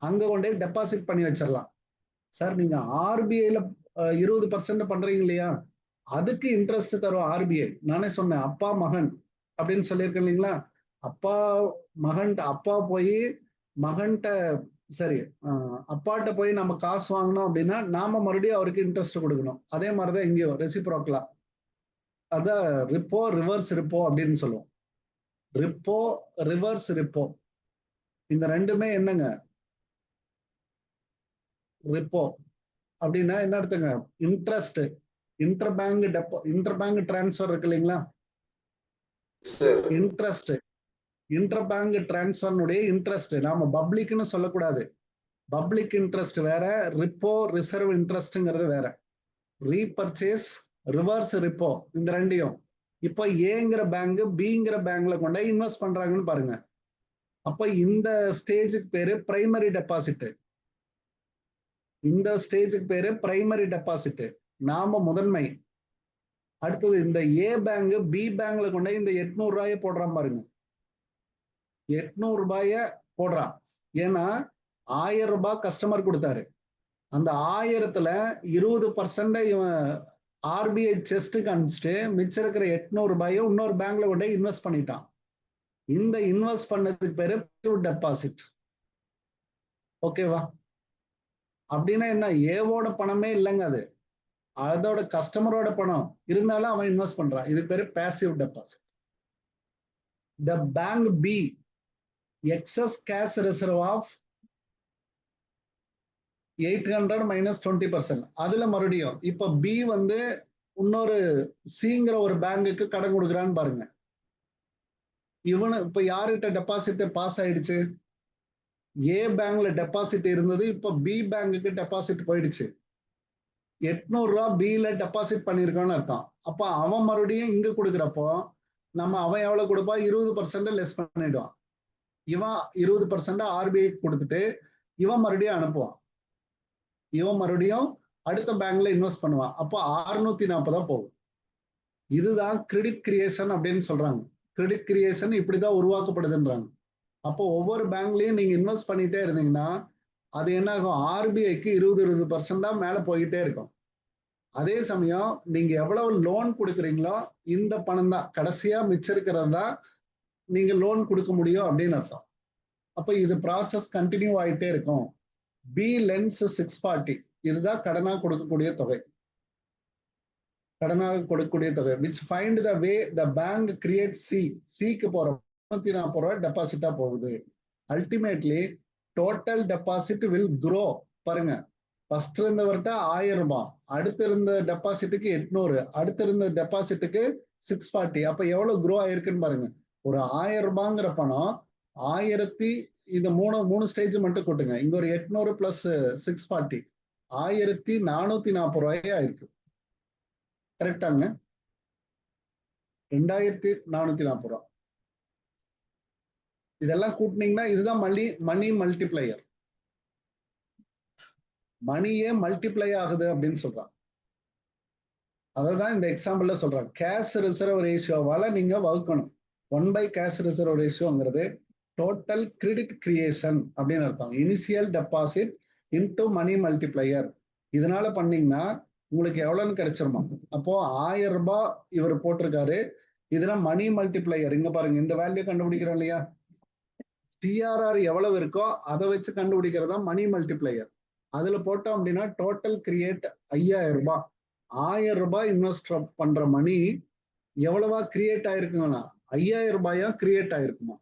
அங்க கொண்டே டெபாசிட் பண்ணி வச்சிடலாம். சார் நீங்க ஆர்பிஐல 20% பண்றீங்க இல்லையா, அதுக்கு இன்ட்ரெஸ்ட் தரும் ஆர்பிஐ. நானே சொன்னேன் அப்பா மகன் அப்படின்னு சொல்லியிருக்கேன் இல்லைங்களா. அப்பா மகன், அப்பா போய் மகன்கிட்ட, சரி அப்பாட்ட போய் நம்ம காசு வாங்கினோம் அப்படின்னா நாம மறுபடியும் அவருக்கு இன்ட்ரெஸ்ட் கொடுக்கணும். அதே மாதிரிதான் இங்கேயும் ரெசிப்ரோக்கலா, அதான் ரிப்போ ரிவர்ஸ் ரிப்போ அப்படின்னு சொல்லுவோம். ரிப்போ ரிவர்ஸ் ரிப்போ இந்த ரெண்டுமே என்னங்க, ரிப்போ அப்படின்னா என்ன அர்த்தங்க, இன்ட்ரெஸ்ட். இன்டர் பேங்க் டிரான்ஸ்ஃபர் இருக்கு இல்லைங்களா, இன்ட்ரெஸ்ட், இன்டர் பேங்க் டிரான்ஸ்ஃபர்னுடைய இன்ட்ரெஸ்ட். நாம பப்ளிக்னு சொல்லக்கூடாது, பப்ளிக் இன்ட்ரெஸ்ட் வேற, ரிப்போ ரிசர்வ் இன்ட்ரெஸ்ட்ங்கிறது வேற. ரீபர்ச்சேஸ், ரிவர்ஸ் ரிப்போ, இந்த ரெண்டையும் இப்போ ஏங்கிற பேங்க் பிங்கிற பேங்க்ல கொண்டு இன்வெஸ்ட் பண்றாங்கன்னு பாருங்க. அப்ப இந்த ஸ்டேஜுக்கு பேரு பிரைமரி டெபாசிட். இந்த ஸ்டேஜுக்கு பேரு பிரைமரி டெபாசிட், நாம முதன்மை. அடுத்தது இந்த ஏ பேங்க் பி பேங்க்ல கொண்டு இந்த 800 ரூபாய போடுறான் பாருங்க, 800 ரூபாய போடுறான். ஏன்னா 1000 ரூபாய் கஸ்டமர் கொடுத்தாரு, அந்த 1000த்துல 20% இவன் ஆர்பிஐ செஸ்ட்டுக்கு அனுப்பிச்சுட்டு மிச்சம் இருக்கிற 800 ரூபாயை இன்னொரு பேங்க்ல கொண்டு இன்வெஸ்ட் பண்ணிட்டான். இந்த இன்வெஸ்ட் பண்ணதுக்கு பேரு டெபாசிட். ஓகேவா? அப்படின்னா என்ன, ஏவோட பணமே இல்லைங்க, அது அதோட கஸ்டமரோட பணம் இருந்தாலும் அவன் இன்வெஸ்ட் பண்றான். இது பேரு passive deposit. The bank be excess cash reserve of 800 minus 20%. அதுல மறுபடியும் இப்ப பி வந்து இன்னொரு சிங்கிற ஒரு பேங்குக்கு கடன் கொடுக்குறான்னு பாருங்க. இவனு இப்ப யாருகிட்ட டெபாசிட் பாஸ் ஆயிடுச்சு, ஏ பேங்க்ல டெபாசிட் இருந்தது, இப்ப பி பேங்குக்கு டெபாசிட் போயிடுச்சு. 800 ரூபாய் பில டெபாசிட் பண்ணிருக்கான்னு அர்த்தம். அப்ப அவன் மறுபடியும் இங்க கொடுக்குறப்போ நம்ம அவன் எவ்வளவு கொடுப்பான், 20% லெஸ் பண்ணிடுவான். இவன் 20% ஆர்பிஐ கொடுத்துட்டு இவன் மறுபடியும் அனுப்புவான், இவன் மறுபடியும் அடுத்த பேங்க்ல இன்வெஸ்ட் பண்ணுவான். அப்போ 640 போகும். இதுதான் கிரெடிட் கிரியேஷன் அப்படின்னு சொல்றாங்க. கிரெடிட் கிரியேஷன் இப்படிதான் உருவாக்கப்படுதுன்றாங்க. அப்போ ஒவ்வொரு பேங்க்லயும் நீங்க இன்வெஸ்ட் பண்ணிட்டே இருந்தீங்கன்னா அது என்ன ஆகும், ஆர்பிஐக்கு 20% மேல போயிட்டே இருக்கும். அதே சமயம் நீங்க எவ்வளவு லோன் கொடுக்குறீங்களோ இந்த பணம் தான் கடைசியா மிச்சம் இருக்கிறது தான் நீங்க லோன் கொடுக்க முடியும் அப்படின்னு அர்த்தம். அப்ப இது ப்ராசஸ் கண்டினியூ ஆயிட்டே இருக்கும். பி லென்ஸ் 640 இதுதான் கடனா கொடுக்கக்கூடிய தொகை. கடனாக கொடுக்கக்கூடிய தொகை which find the way the bank creates சிக்கு போற 340 ரூபாய் டெபாசிட்டா போகுது. Ultimately total deposit will grow. பாருங்க, ஃபர்ஸ்ட் இருந்தவர்கிட்ட 1000 ரூபாய், அடுத்து இருந்த டெபாசிட்டுக்கு 800, அடுத்து இருந்த டெபாசிட்டுக்கு 640. அப்ப எவ்வளவு grow ஆயிருக்குன்னு பாருங்க. ஒரு 1000 ரூபாங்கிற பணம் 1000 இது மூணு ஸ்டேஜ் மட்டும் கூட்டுங்க. இங்க ஒரு 800 பிளஸ் 640 1440 ரூபாயே ஆயிருக்கு. கரெக்டாங்க? 2440 ரூபா. இதெல்லாம் கூட்டினீங்கன்னா இதுதான் மணி மல்டிப்ளையர். மணியே மல்டிப்ளை ஆகுது அப்படின்னு சொல்றாங்க. அதான் இந்த எக்ஸாம்பிள்ல சொல்றாங்க. கேஷ் ரிசர்வ் ரேஷியோவால நீங்க வகுக்கணும். 1 கேஷ் ரிசர்வ் ரேஷியோங்கிறது டோட்டல் கிரெடிட் கிரியேஷன் அப்படின்னு அர்த்தம். Initial deposit into money multiplier. இதனால பண்ணீங்கன்னா உங்களுக்கு எவ்வளவுன்னு கிடைச்சிருமா? அப்போ 1000 ரூபாய் இவர் போட்டிருக்காரு. இதுல மணி மல்டிப்ளையர் இங்க பாருங்க, இந்த வேல்யூ கண்டுபிடிக்கிறோம் இல்லையா? சிஆர்ஆர் எவ்வளவு இருக்கோ அதை வச்சு கண்டுபிடிக்கிறதா மணி மல்டிப்ளையர். அதுல போட்டோம் அப்படின்னா டோட்டல் கிரியேட் 5000 ரூபாய். 1000 ரூபாய் இன்வெஸ்ட் பண்ற மணி எவ்வளவா கிரியேட் ஆயிருக்குங்கன்னா 5000 ரூபாயா கிரியேட் ஆயிருக்குமா?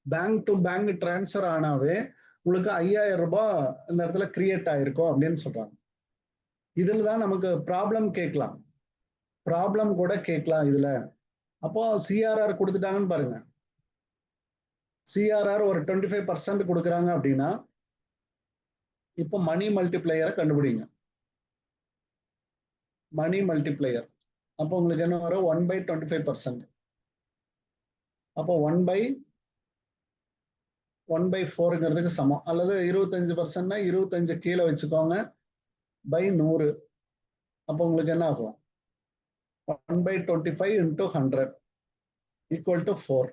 பேங்க் டு பேங்க் டிரான்ஸ்ஃபர் ஆனாவே உங்களுக்கு 5000 ரூபாய் இந்த இடத்துல கிரியேட் ஆயிருக்கும் அப்படின்னு சொல்றாங்க. இதுல தான் நமக்கு ப்ராப்ளம் கேட்கலாம், ப்ராப்ளம் கூட கேட்கலாம் இதுல. அப்போ சிஆர்ஆர் கொடுத்துட்டாங்கன்னு பாருங்க. சிஆர்ஆர் ஒரு 25% கொடுக்குறாங்க அப்படின்னா இப்போ மணி மல்டிப்ளையரை கண்டுபிடிங்க. மணி மல்டிப்ளையர் அப்போ உங்களுக்கு என்ன வரும்? 1/25%. அப்போ 1/4ங்கிறதுக்கு சமம். அல்லது 25%னா 25 கீழே வச்சுக்கோங்க பை 100. அப்போ உங்களுக்கு என்ன ஆகும்? 1/25 into 100 equal to 4.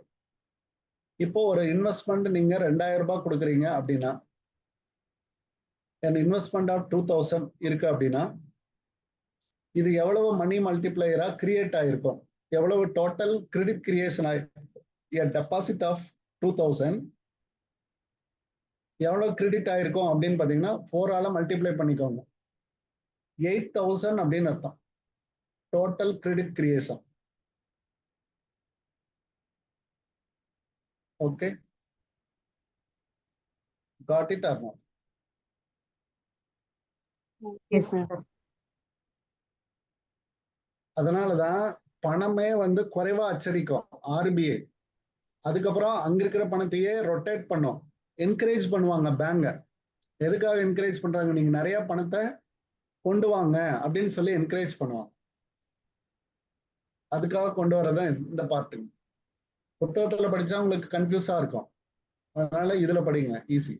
இப்போ ஒரு இன்வெஸ்ட்மெண்ட் நீங்க 2000 ரூபாய் கொடுக்குறீங்க அப்படின்னா, இன்வெஸ்ட்மெண்ட் ஆஃப் 2000 இருக்கு அப்படின்னா இது எவ்வளவு மணி மல்டிப்ளையரா கிரியேட் ஆயிருக்கும்? எவ்வளவு டோட்டல் கிரெடிட் கிரியேஷன் ஆயிருக்கும்? டெபாசிட் ஆஃப் 2000 எவ்வளவு கிரெடிட் ஆயிருக்கும் அப்படின்னு பாத்தீங்கன்னா 4ஆல மல்டிப்ளை பண்ணிக்கோங்க. 8000 அப்படின்னு அர்த்தம் total credit creation. Okay, got it or not? Yes, sir. அதனாலதான் பணமே குறைவா அச்சடிக்கும் ஆர்பிஐ. அதுக்கப்புறம் அங்க இருக்கிற பணத்தையே ரொட்டேட் பண்ணும், என்கரேஜ் பண்ணுவாங்க பேங்க. எதுக்காக என்கரேஜ் பண்றாங்க? நீங்க நிறைய பணத்தை கொண்டு வாங்க அப்படின்னு சொல்லி என்கரேஜ் பண்ணுவாங்க. அதுக்காக கொண்டு வரதான் இந்த பார்ட்டு. புத்தகத்துல படிச்சா உங்களுக்கு கன்ஃபியூஸா இருக்கும், அதனால இதுல படிங்க, easy.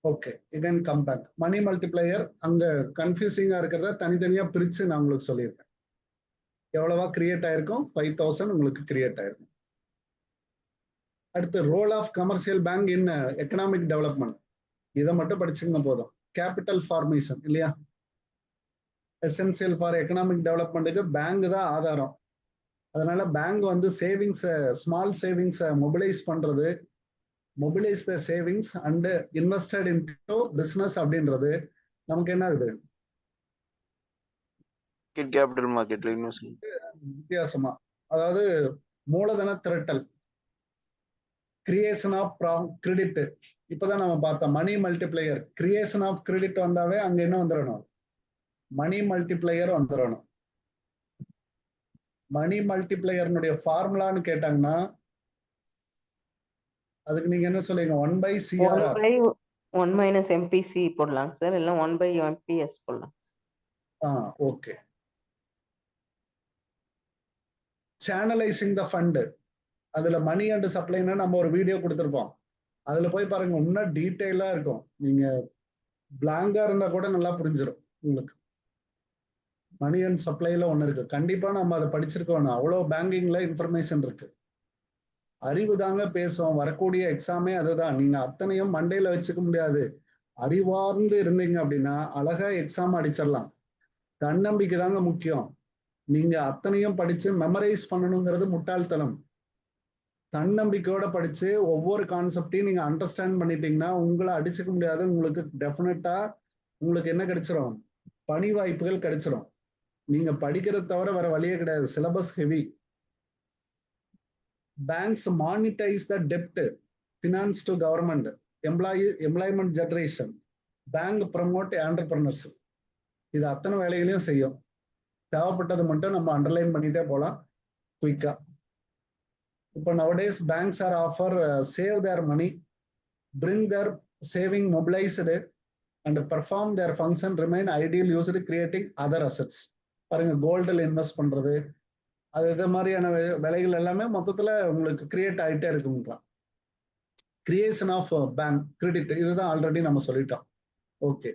Okay, again come back. Money multiplier அங்க கன்ஃபியூசிங்கா இருக்கிறத தனித்தனியா பிரிச்சு நான் உங்களுக்கு சொல்லியிருக்கேன். எவ்வளவா கிரியேட் ஆயிருக்கும்? 5000 உங்களுக்கு கிரியேட் ஆயிருக்கும். அடுத்து role of commercial bank in economic development. இதை மட்டும் படிச்சுங்க போதும். கேபிட்டல் ஃபார்மேஷன் இல்லையா? எசென்சியல் ஃபார் எக்கனாமிக் டெவலப்மெண்ட்டுக்கு பேங்க் தான் ஆதாரம். அதனால பேங்க் சேவிங்ஸ், ஸ்மால் சேவிங்ஸை மொபிலைஸ் பண்றது, mobilise the savings and invested into business அப்படின்றது நமக்கு என்ன ஆகுது? கேபிட்டல் மார்க்கெட்ல வித்தியாசமா, அதாவது மூலதன திரட்டல், கிரியேஷன் ஆஃப் கிரெடிட். இப்பதான் நம்ம பார்த்தோம் மணி மல்டிப்ளையர். கிரியேஷன் ஆஃப் கிரெடிட் வந்தாவே அங்க என்ன வந்துடணும்? மணி மல்டிப்ளையர் வந்துடணும். மணி மல்டிப்ளையர்னுடைய ஃபார்முலான்னு கேட்டாங்கன்னா அதுக்கு நீங்க என்ன சொல்லுங்க? 1/CRR 1 - MPC போடலாம் சார், இல்ல 1/MPS போடலாம். ஓகே. சேனலைசிங் த ஃபண்ட், அதுல மணி அண்ட் சப்ளைனா நம்ம ஒரு வீடியோ கொடுத்துருப்போம். அதுல போய் பாருங்க, இன்னும் டீட்டெயிலா இருக்கும். நீங்க பிளாங்கா இருந்தா கூட நல்லா புரிஞ்சிடும் உங்களுக்கு. மணி அண்ட் சப்ளைல ஒண்ணு இருக்கு, கண்டிப்பா நம்ம அதை படிச்சிருக்கோம். அவ்வளவு பேங்கிங்ல இன்ஃபர்மேஷன் இருக்கு. அறிவு தாங்க பேசும். வரக்கூடிய எக்ஸாமே அதுதான். நீங்க அத்தனையும் மண்டையில வச்சுக்க முடியாது. அறிவார்ந்து இருந்தீங்க அப்படின்னா அழகா எக்ஸாம் அடிச்சிடலாம். தன்னம்பிக்கை தாங்க முக்கியம். நீங்க அத்தனையும் படிச்சு மெமரைஸ் பண்ணணுங்கிறது முட்டாள்தனம். தன்னம்பிக்கையோட படிச்சு ஒவ்வொரு கான்செப்டையும் நீங்க அண்டர்ஸ்டாண்ட் பண்ணிட்டீங்கன்னா உங்களை அடிச்சுக்க முடியாது. உங்களுக்கு டெஃபினட்டா உங்களுக்கு என்ன கிடைச்சிரும்? பணி வாய்ப்புகள் கிடைச்சிரும். நீங்க படிக்கிறத தவிர வேற வழியே கிடையாது. Syllabus heavy. Banks monetise the dept, finance to government, employment generation, bank promote entrepreneurship. இது அத்தனை வேலைகளையும் செய்யும். தேவைப்பட்டது மட்டும் நம்ம அண்டர்லைன் பண்ணிட்டே போகலாம் குயிக்கா. இப்போ nowadays banks are offer save their money, bring their saving mobilized and perform their function, remain ideal used creating other assets. பாருங்க, கோல்டில் இன்வெஸ்ட் பண்றது, அது இது மாதிரியான வேலைகள் எல்லாமே மொத்தத்துல உங்களுக்கு கிரியேட் ஆகிட்டே இருக்குன்றான். கிரியேஷன் ஆஃப் பேங்க் கிரெடிட், இதுதான் ஆல்ரெடி நம்ம சொல்லிட்டோம். ஓகே,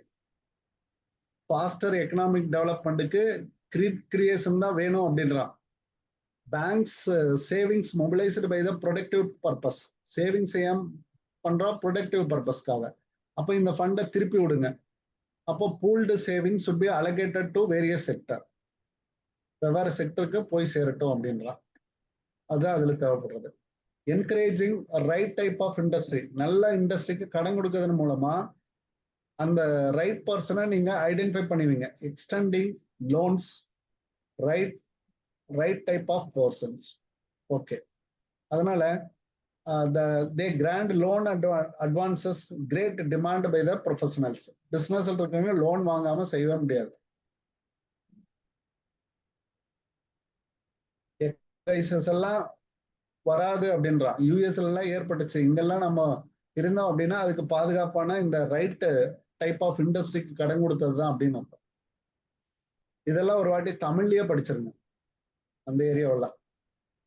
ஃபாஸ்டர் எக்கனாமிக் டெவலப்மெண்ட்டுக்கு கிரியேஷன் தான் வேணும் அப்படின்றான். Banks savings mobilised by the productive purpose. Savings ஏன் பண்றோம்? ப்ரொடக்டிவ் பர்பஸ்க்காக. அப்போ இந்த ஃபண்டை திருப்பி விடுங்க. அப்போ pooled savings should be allocated to various sector. வெவ்வேறு செக்டருக்கு போய் சேரட்டும் அப்படின்றான். அதுதான் அதுல தேவைப்படுறது. Encouraging right type of industry. நல்ல இண்டஸ்ட்ரிக்கு கடன் கொடுக்கறதன் மூலமா அந்த ரைட் பர்சனை நீங்க ஐடென்டிஃபை பண்ணுவீங்க. Extending loans, right type of persons. Okay, அதனால they grant loan advances, great demand by the professionals. Business இருக்கவங்க லோன் வாங்காம செய்யவே முடியாது. கிரைசஸ் எல்லாம் வராது அப்படின்றான். யூஎஸ்ல எல்லாம் ஏற்பட்டுச்சு, இங்கெல்லாம் நம்ம இருந்தோம் அப்படின்னா அதுக்கு பாதுகாப்பான இந்த ரைட் டைப் ஆஃப் இண்டஸ்ட்ரிக்கு கடன் கொடுத்தது தான் அப்படின்னு அர்த்தம். இதெல்லாம் ஒரு வாட்டி தமிழ்லயே படிச்சிருங்க. அந்த ஏரியாவில்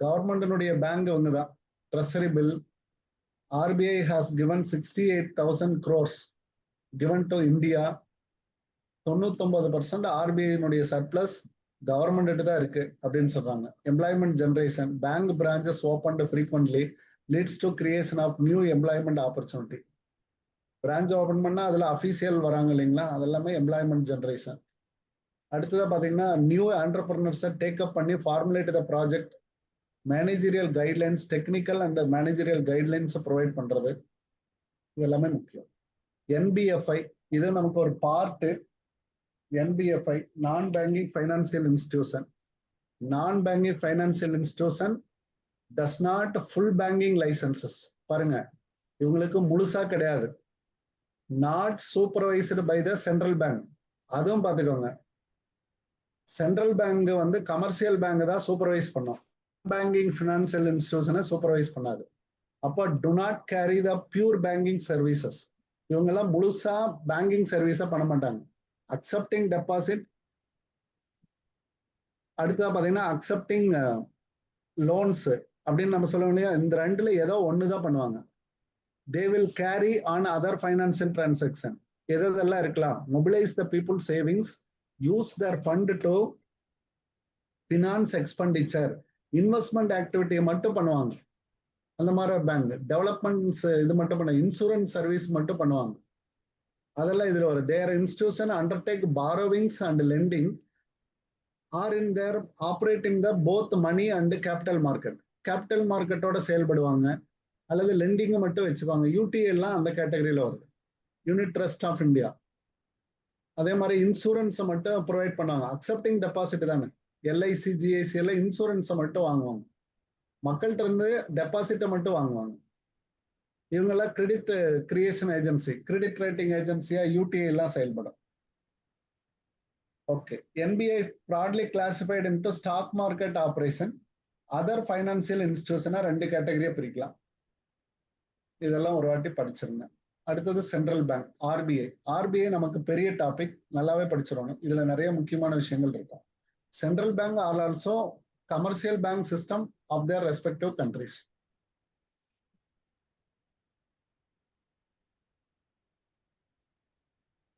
கவர்மெண்டினுடைய பேங்க் ஒண்ணுதான். Treasury bill, RBI has given 68,000 crores given to India. 99% RBI surplus government தான் இருக்கு அப்படின்னு சொல்றாங்க. Employment generation, bank branches opened frequently leads to creation of new employment opportunity. Branch open பண்ணா அதுல அபிஷியல் வராங்க இல்லைங்களா, அதெல்லாமே எம்ப்ளாய்மெண்ட் ஜெனரேஷன். அடுத்ததா பாத்தீங்கன்னா நியூ என்டர்பிரனர்ஸை டேக்அப் பண்ணி formulate the project, managerial guidelines, technical and managerial guidelines provide பண்றது, இது எல்லாமே முக்கியம். NBFI, இது நமக்கு ஒரு part. NBFI, non banking financial institution. Non banking financial institution does not full banking licences. பாருங்க, இவங்களுக்கு முழுசா கிடையாது. Not supervised by the central bank. அதுவும் பார்த்துக்கோங்க, சென்ட்ரல் பேங்க் கமர்ஷியல் பேங்க் தான் சூப்பர்வைஸ் பண்ணும். பேங்கிங் ஃபினான்சியல் இன்ஸ்டிடியூஷனை சூப்பர்வைஸ் பண்ணாது. அப்போ to not carry the pure banking services. இவங்கெல்லாம் முழுசா பேங்கிங் சர்வீஸை பண்ண மாட்டாங்க. அக்செப்டிங் டெபாசிட், அடுத்ததா பார்த்தீங்கன்னா அக்செப்டிங் லோன்ஸ் அப்படின்னு நம்ம சொல்லுவோம் இல்லையா, இந்த ரெண்டுல ஏதோ ஒன்று தான் பண்ணுவாங்க. They will carry on other financial transaction. எதெல்லாம் இருக்கலாம்? Mobilise the people savings, use their fund to finance expenditure, investment ஆக்டிவிட்டியை மட்டும் பண்ணுவாங்க. அந்த மாதிரி பேங்க் டெவலப்மெண்ட்ஸ் இது மட்டும் பண்ண, இன்சூரன்ஸ் சர்வீஸ் மட்டும் பண்ணுவாங்க. அதெல்லாம் இதுல வரும். Their institution undertake borrowings and lending are in their operating the both money and capital market. Capital மார்க்கெட்டோட செயல்படுவாங்க அல்லது லெண்டிங்கை மட்டும் வச்சுக்குவாங்க. UTA எல்லாம் அந்த கேட்டகரியில வருது. Unit Trust of India. அதே மாதிரி இன்சூரன்ஸை மட்டும் ப்ரொவைட் பண்ணுவாங்க. அக்செப்டிங் டெபாசிட் தானே. LIC, GIC எல்லாம் இன்சூரன்ஸை மட்டும் வாங்குவாங்க. மக்கள்கிட்ட இருந்து டெபாசிட்டை மட்டும் வாங்குவாங்க. இவங்கெல்லாம் credit creation agency, credit rating ஏஜென்சியா UTA எல்லாம் செயல்படும். Okay, NBI broadly classified into stock market operation, other financial இன்ஸ்டிடியூஷனா ரெண்டு கேட்டகரியா பிரிக்கலாம். இதெல்லாம் ஒரு வாட்டி படிச்சிருங்க. அடுத்தது சென்ட்ரல் பேங்க், RBI நமக்கு பெரிய டாபிக், நல்லாவே படிச்சிடணும். இதுல நிறைய முக்கியமான விஷயங்கள் இருக்கும். Central bank are also commercial bank system of their respective countries.